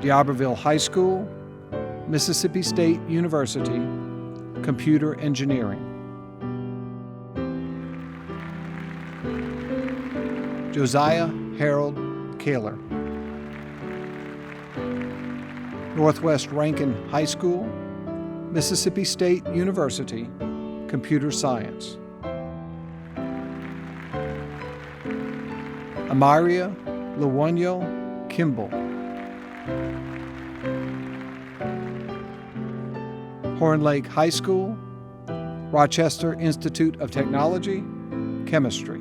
D'Iberville High School, Mississippi State University, Computer Engineering. Josiah Harold Kaler, Northwest Rankin High School, Mississippi State University, Computer Science. Amaria Lawonyo Kimball, Horn Lake High School, Rochester Institute of Technology, Chemistry.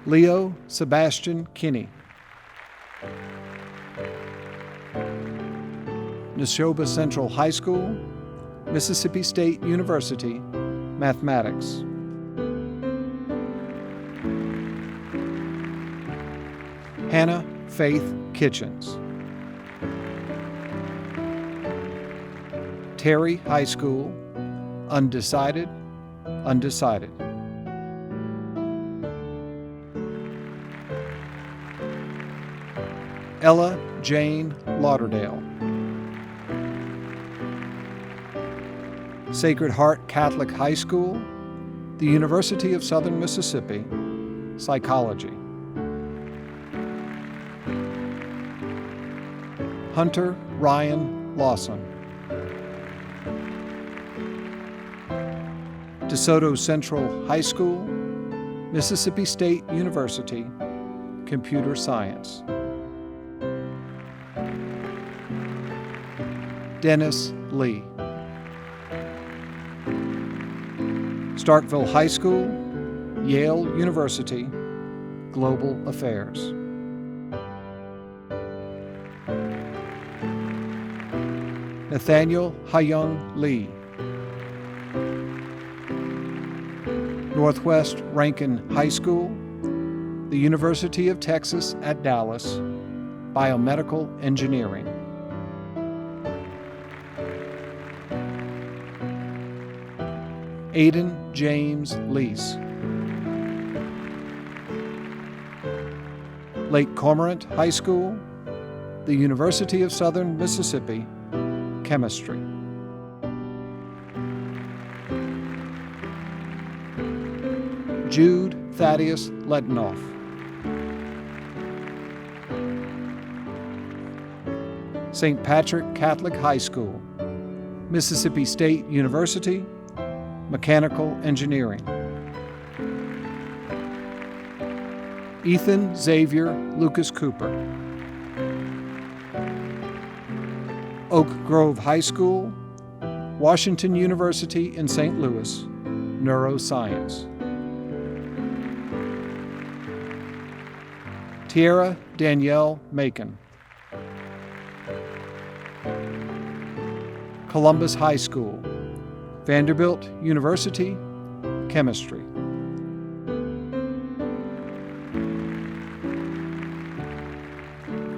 Leo Sebastian Kinney, Neshoba Central High School, Mississippi State University, Mathematics. Hannah Faith Kitchens, Terry High School, Undecided. Ella Jane Lauderdale, Sacred Heart Catholic High School, the University of Southern Mississippi, Psychology. Hunter Ryan Lawson, DeSoto Central High School, Mississippi State University, Computer Science. Dennis Lee, Starkville High School, Yale University, Global Affairs. Nathaniel Hyung Lee, Northwest Rankin High School, the University of Texas at Dallas, Biomedical Engineering. Aidan James Lease, Lake Cormorant High School, the University of Southern Mississippi, Chemistry. Jude Thaddeus Letnoff, St. Patrick Catholic High School, Mississippi State University, Mechanical Engineering. Ethan Xavier Lucas Cooper, Oak Grove High School, Washington University in St. Louis, Neuroscience. Tierra Danielle Macon, Columbus High School, Vanderbilt University, Chemistry.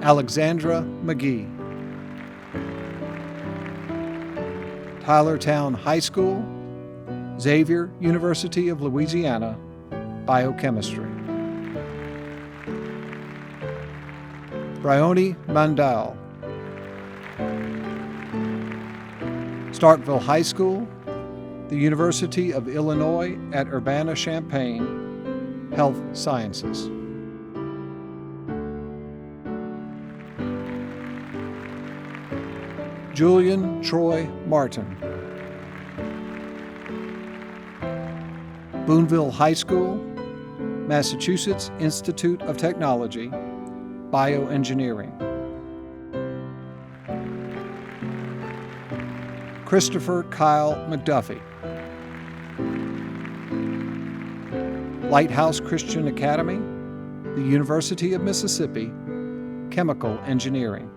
Alexandra McGee, Tylertown High School, Xavier University of Louisiana, Biochemistry. Bryony Mandel, Starkville High School, the University of Illinois at Urbana-Champaign, Health Sciences. Julian Troy Martin, Boonville High School, Massachusetts Institute of Technology, Bioengineering. Christopher Kyle McDuffie. Lighthouse Christian Academy, the University of Mississippi, Chemical Engineering.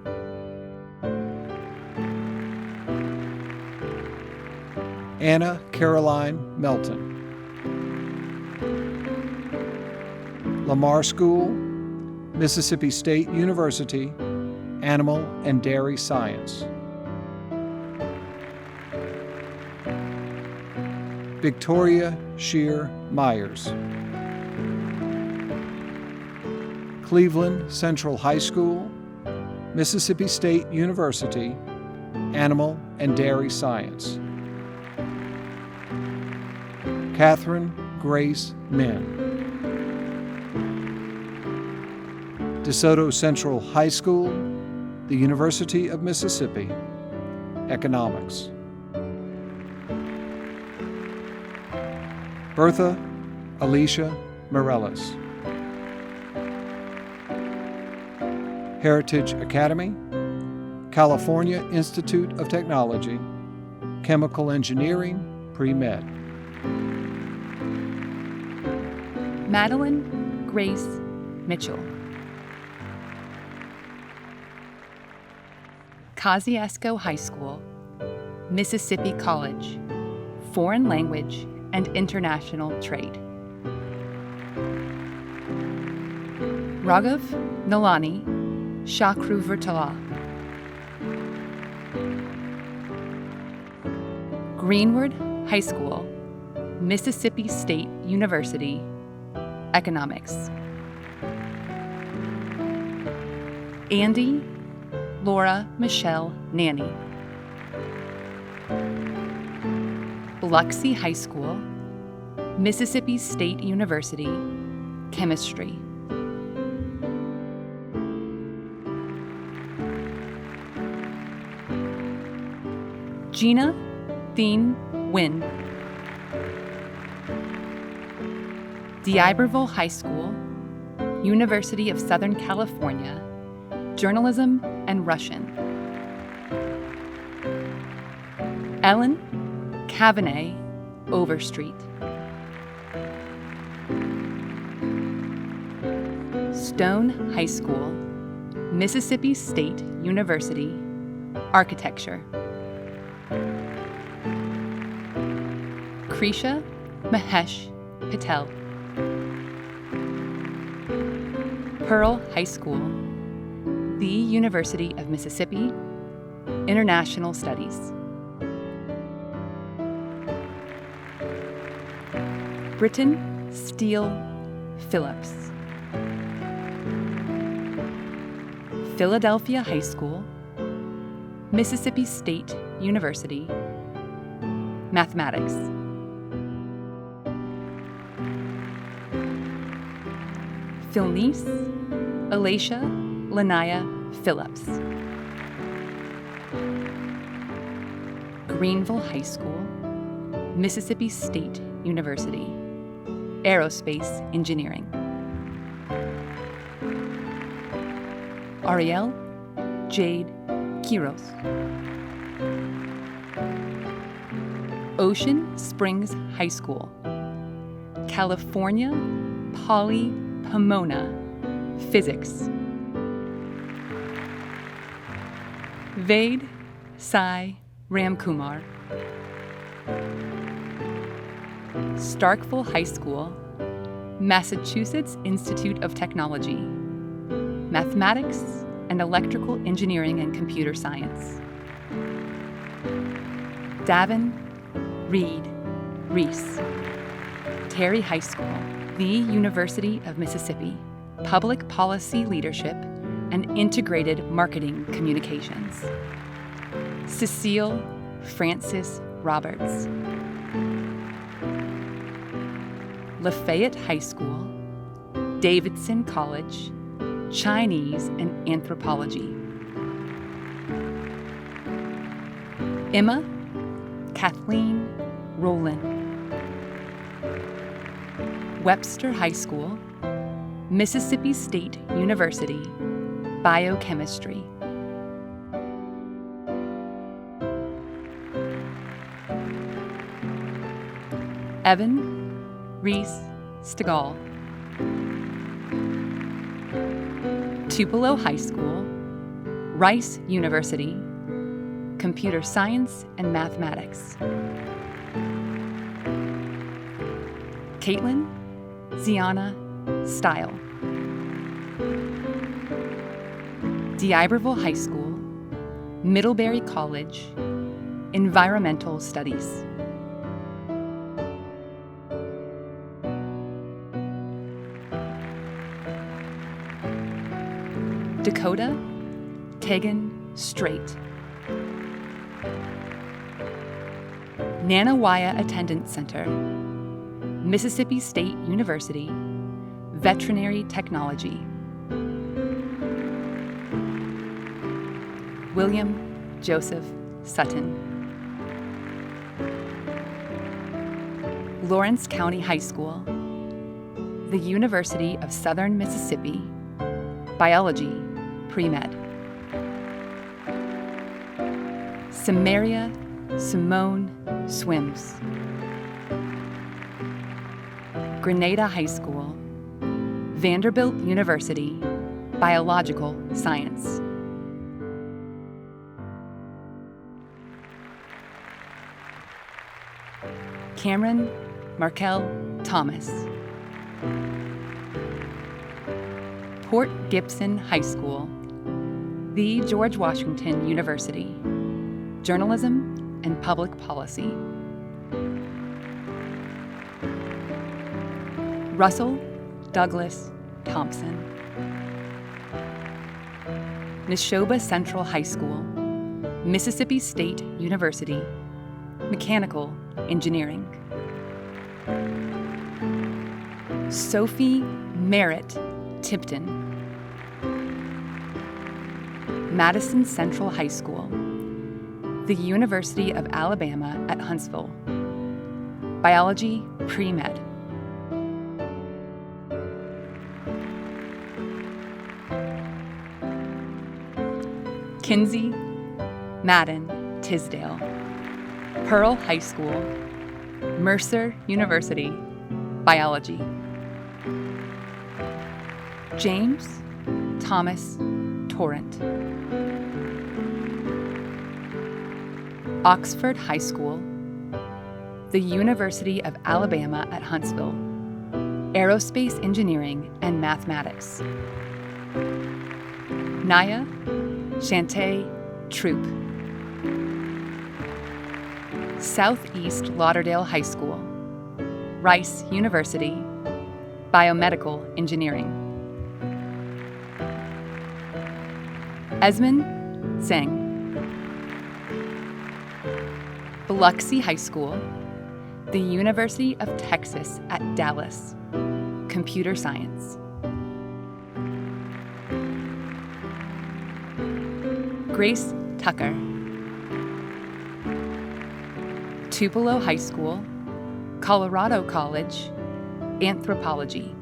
Anna Caroline Melton. Lamar School, Mississippi State University, Animal and Dairy Science. Victoria Shear Myers. Cleveland Central High School, Mississippi State University, Animal and Dairy Science. Catherine Grace Min. DeSoto Central High School, the University of Mississippi, Economics. Bertha Alicia Morellis. Heritage Academy, California Institute of Technology, Chemical Engineering, Pre-Med. Madeline Grace Mitchell. Kosciuszko High School, Mississippi College, Foreign Language and International Trade. Raghav Nalani Chakravartila. Greenwood High School, Mississippi State University, Economics. Andy Laura Michelle Nanny. Biloxi High School, Mississippi State University, Chemistry. Gina Thien Nguyen. D'Iberville High School, University of Southern California, Journalism and Russian. Ellen Cavanagh Overstreet. Stone High School, Mississippi State University, Architecture. Krisha Mahesh Patel. Pearl High School, the University of Mississippi, International Studies. Britton Steele Phillips. Philadelphia High School, Mississippi State University, Mathematics. Philnice Alacia Lanaya Phillips. Greenville High School, Mississippi State University, Aerospace Engineering. Ariel Jade Quiros. Ocean Springs High School, California Poly Pomona, Physics. Vade Sai Ramkumar. Starkville High School, Massachusetts Institute of Technology, Mathematics and Electrical Engineering and Computer Science. Davin Reed Reese. Terry High School, the University of Mississippi, Public Policy Leadership and Integrated Marketing Communications. Cecile Francis Roberts. Lafayette High School, Davidson College, Chinese and Anthropology. Emma Kathleen Rowland. Webster High School, Mississippi State University, Biochemistry. Evan Reese Stegall. Tupelo High School, Rice University, Computer Science and Mathematics. Caitlin Ziana Style. D'Iberville High School, Middlebury College, Environmental Studies. Dakota Tegan Strait. Nanawaya Attendance Center, Mississippi State University, Veterinary Technology. William Joseph Sutton. Lawrence County High School, the University of Southern Mississippi, Biology, Pre-Med. Samaria Simone Swims. Grenada High School, Vanderbilt University, Biological Science. Cameron Markel Thomas. Port Gibson High School, the George Washington University, Journalism and Public Policy. Russell Douglas Thompson. Neshoba Central High School, Mississippi State University, Mechanical Engineering. Sophie Merritt Tipton. Madison Central High School, the University of Alabama at Huntsville, Biology Pre-Med. Kinsey Madden Tisdale. Pearl High School, Mercer University, Biology. James Thomas Torrent. Oxford High School, the University of Alabama at Huntsville, Aerospace Engineering and Mathematics. Naya Shantae Troop. Southeast Lauderdale High School, Rice University, Biomedical Engineering. Esmond Zhang. Biloxi High School, the University of Texas at Dallas, Computer Science. Grace Tucker. Tupelo High School, Colorado College, Anthropology.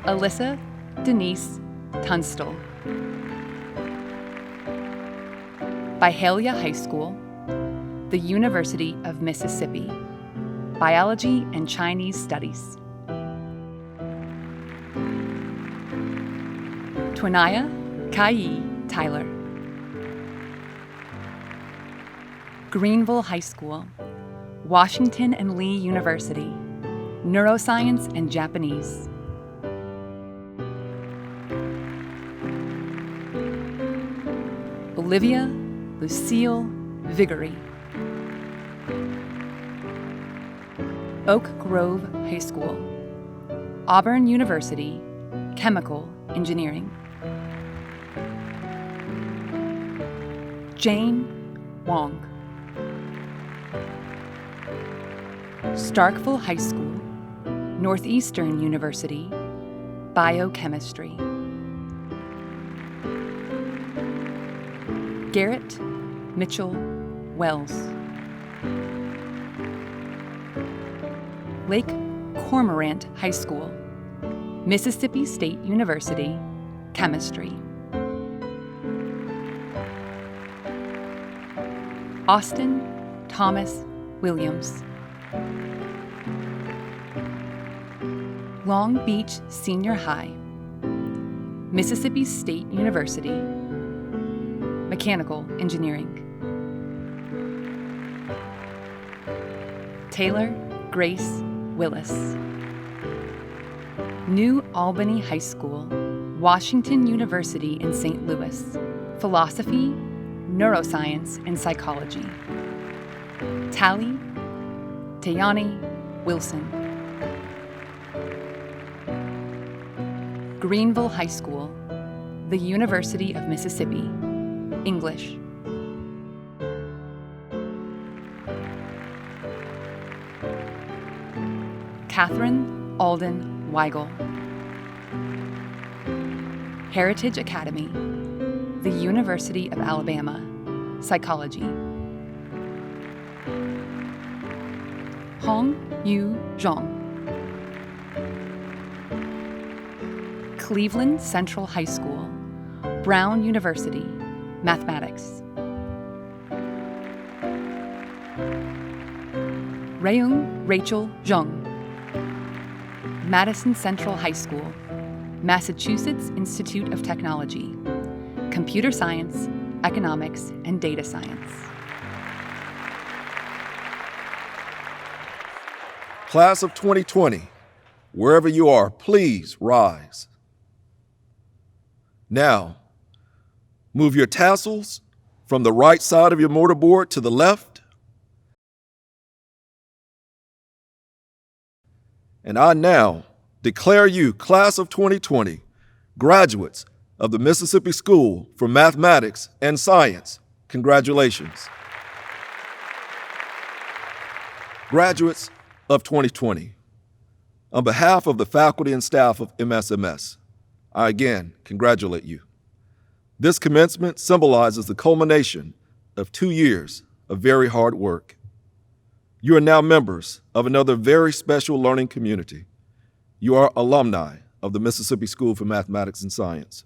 Alyssa Denise Tunstall. Byhalia High School, the University of Mississippi, Biology and Chinese Studies. Twanaya Kai Tyler. Greenville High School, Washington and Lee University, Neuroscience and Japanese. Olivia Lucille Viggory. Oak Grove High School, Auburn University, Chemical Engineering. Jane Wong. Starkville High School, Northeastern University, Biochemistry. Garrett Mitchell Wells. Lake Cormorant High School, Mississippi State University, Chemistry. Austen Thomas Williams. Long Beach Senior High, Mississippi State University, Mechanical Engineering. Taylor Grace Willis. New Albany High School, Washington University in St. Louis, Philosophy, Neuroscience, and Psychology. Tally Tayani Wilson. Greenville High School, the University of Mississippi, English. Catherine Alden Weigel. Heritage Academy, the University of Alabama, Psychology. Hong Yu Zhang. Cleveland Central High School, Brown University, Mathematics. Reung Rachel Zhang. Madison Central High School, Massachusetts Institute of Technology, Computer Science, Economics, and Data Science. Class of 2020, wherever you are, please rise. Now, move your tassels from the right side of your mortarboard to the left. And I now declare you, Class of 2020, graduates of the Mississippi School for Mathematics and Science. Congratulations. Graduates of 2020, on behalf of the faculty and staff of MSMS, I again congratulate you. This commencement symbolizes the culmination of 2 years of very hard work. You are now members of another very special learning community. You are alumni of the Mississippi School for Mathematics and Science.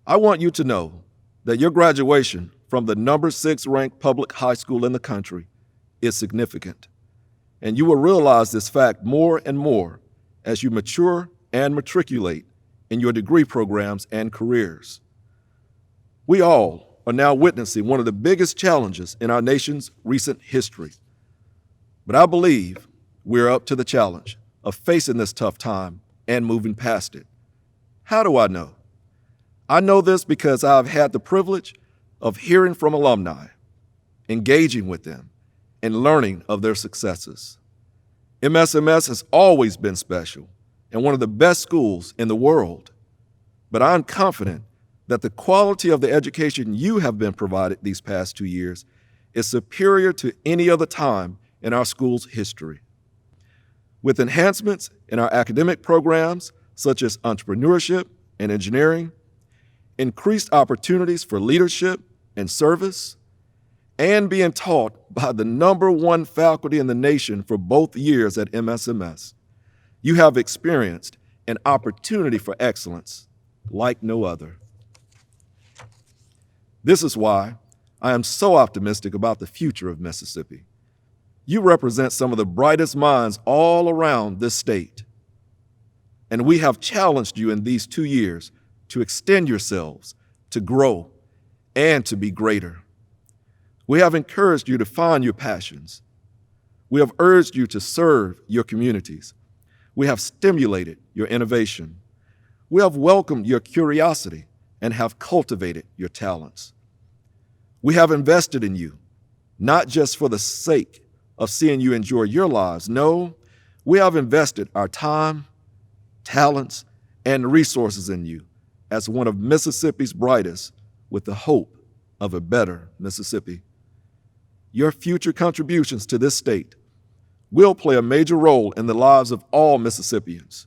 I want you to know that your graduation from the number 6 ranked public high school in the country is significant. And you will realize this fact more and more as you mature and matriculate in your degree programs and careers. We all are now witnessing one of the biggest challenges in our nation's recent history. But I believe we're up to the challenge of facing this tough time and moving past it. How do I know? I know this because I've had the privilege of hearing from alumni, engaging with them, and learning of their successes. MSMS has always been special and one of the best schools in the world. But I'm confident that the quality of the education you have been provided these past 2 years is superior to any other time in our school's history. With enhancements in our academic programs, such as entrepreneurship and engineering, increased opportunities for leadership and service, and being taught by the number 1 faculty in the nation for both years at MSMS, you have experienced an opportunity for excellence like no other. This is why I am so optimistic about the future of Mississippi. You represent some of the brightest minds all around this state. And we have challenged you in these 2 years to extend yourselves, to grow, and to be greater. We have encouraged you to find your passions. We have urged you to serve your communities. We have stimulated your innovation. We have welcomed your curiosity and have cultivated your talents. We have invested in you, not just for the sake of seeing you enjoy your lives. No, we have invested our time, talents, and resources in you as one of Mississippi's brightest with the hope of a better Mississippi. Your future contributions to this state will play a major role in the lives of all Mississippians.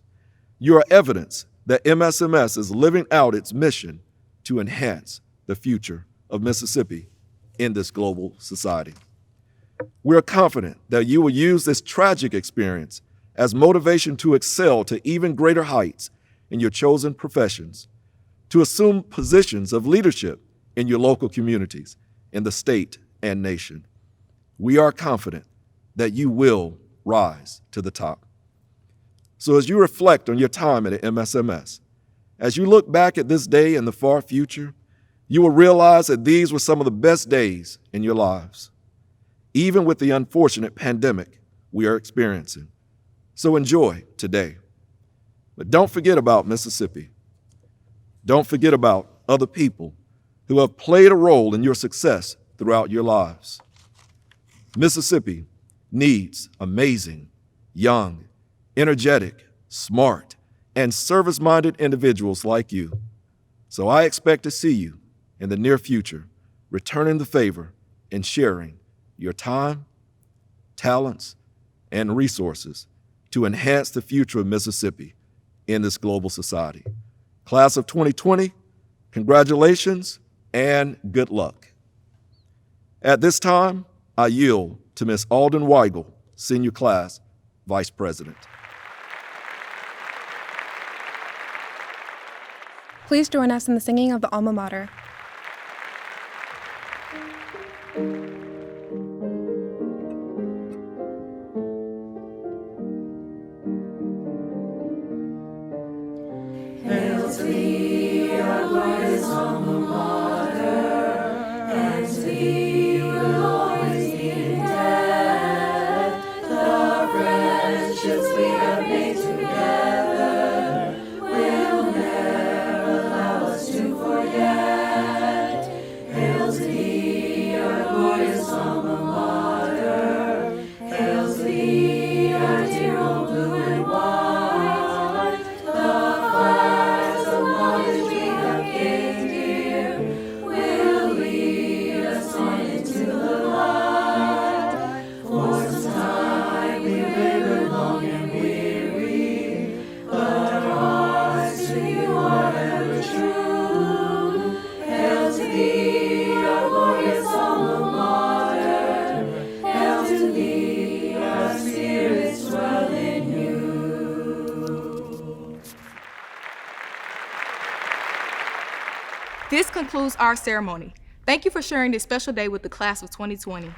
You are evidence that MSMS is living out its mission to enhance the future of Mississippi in this global society. We are confident that you will use this tragic experience as motivation to excel to even greater heights in your chosen professions, to assume positions of leadership in your local communities, in the state and nation. We are confident that you will rise to the top. So as you reflect on your time at MSMS, as you look back at this day in the far future, you will realize that these were some of the best days in your lives, even with the unfortunate pandemic we are experiencing. So enjoy today. But don't forget about Mississippi. Don't forget about other people who have played a role in your success throughout your lives. Mississippi needs amazing, young, energetic, smart, and service-minded individuals like you. So I expect to see you in the near future, returning the favor and sharing your time, talents, and resources to enhance the future of Mississippi in this global society. Class of 2020, congratulations and good luck. At this time, I yield to Ms. Alden Weigel, Senior Class Vice President. Please join us in the singing of the Alma Mater. This concludes our ceremony. Thank you for sharing this special day with the class of 2020.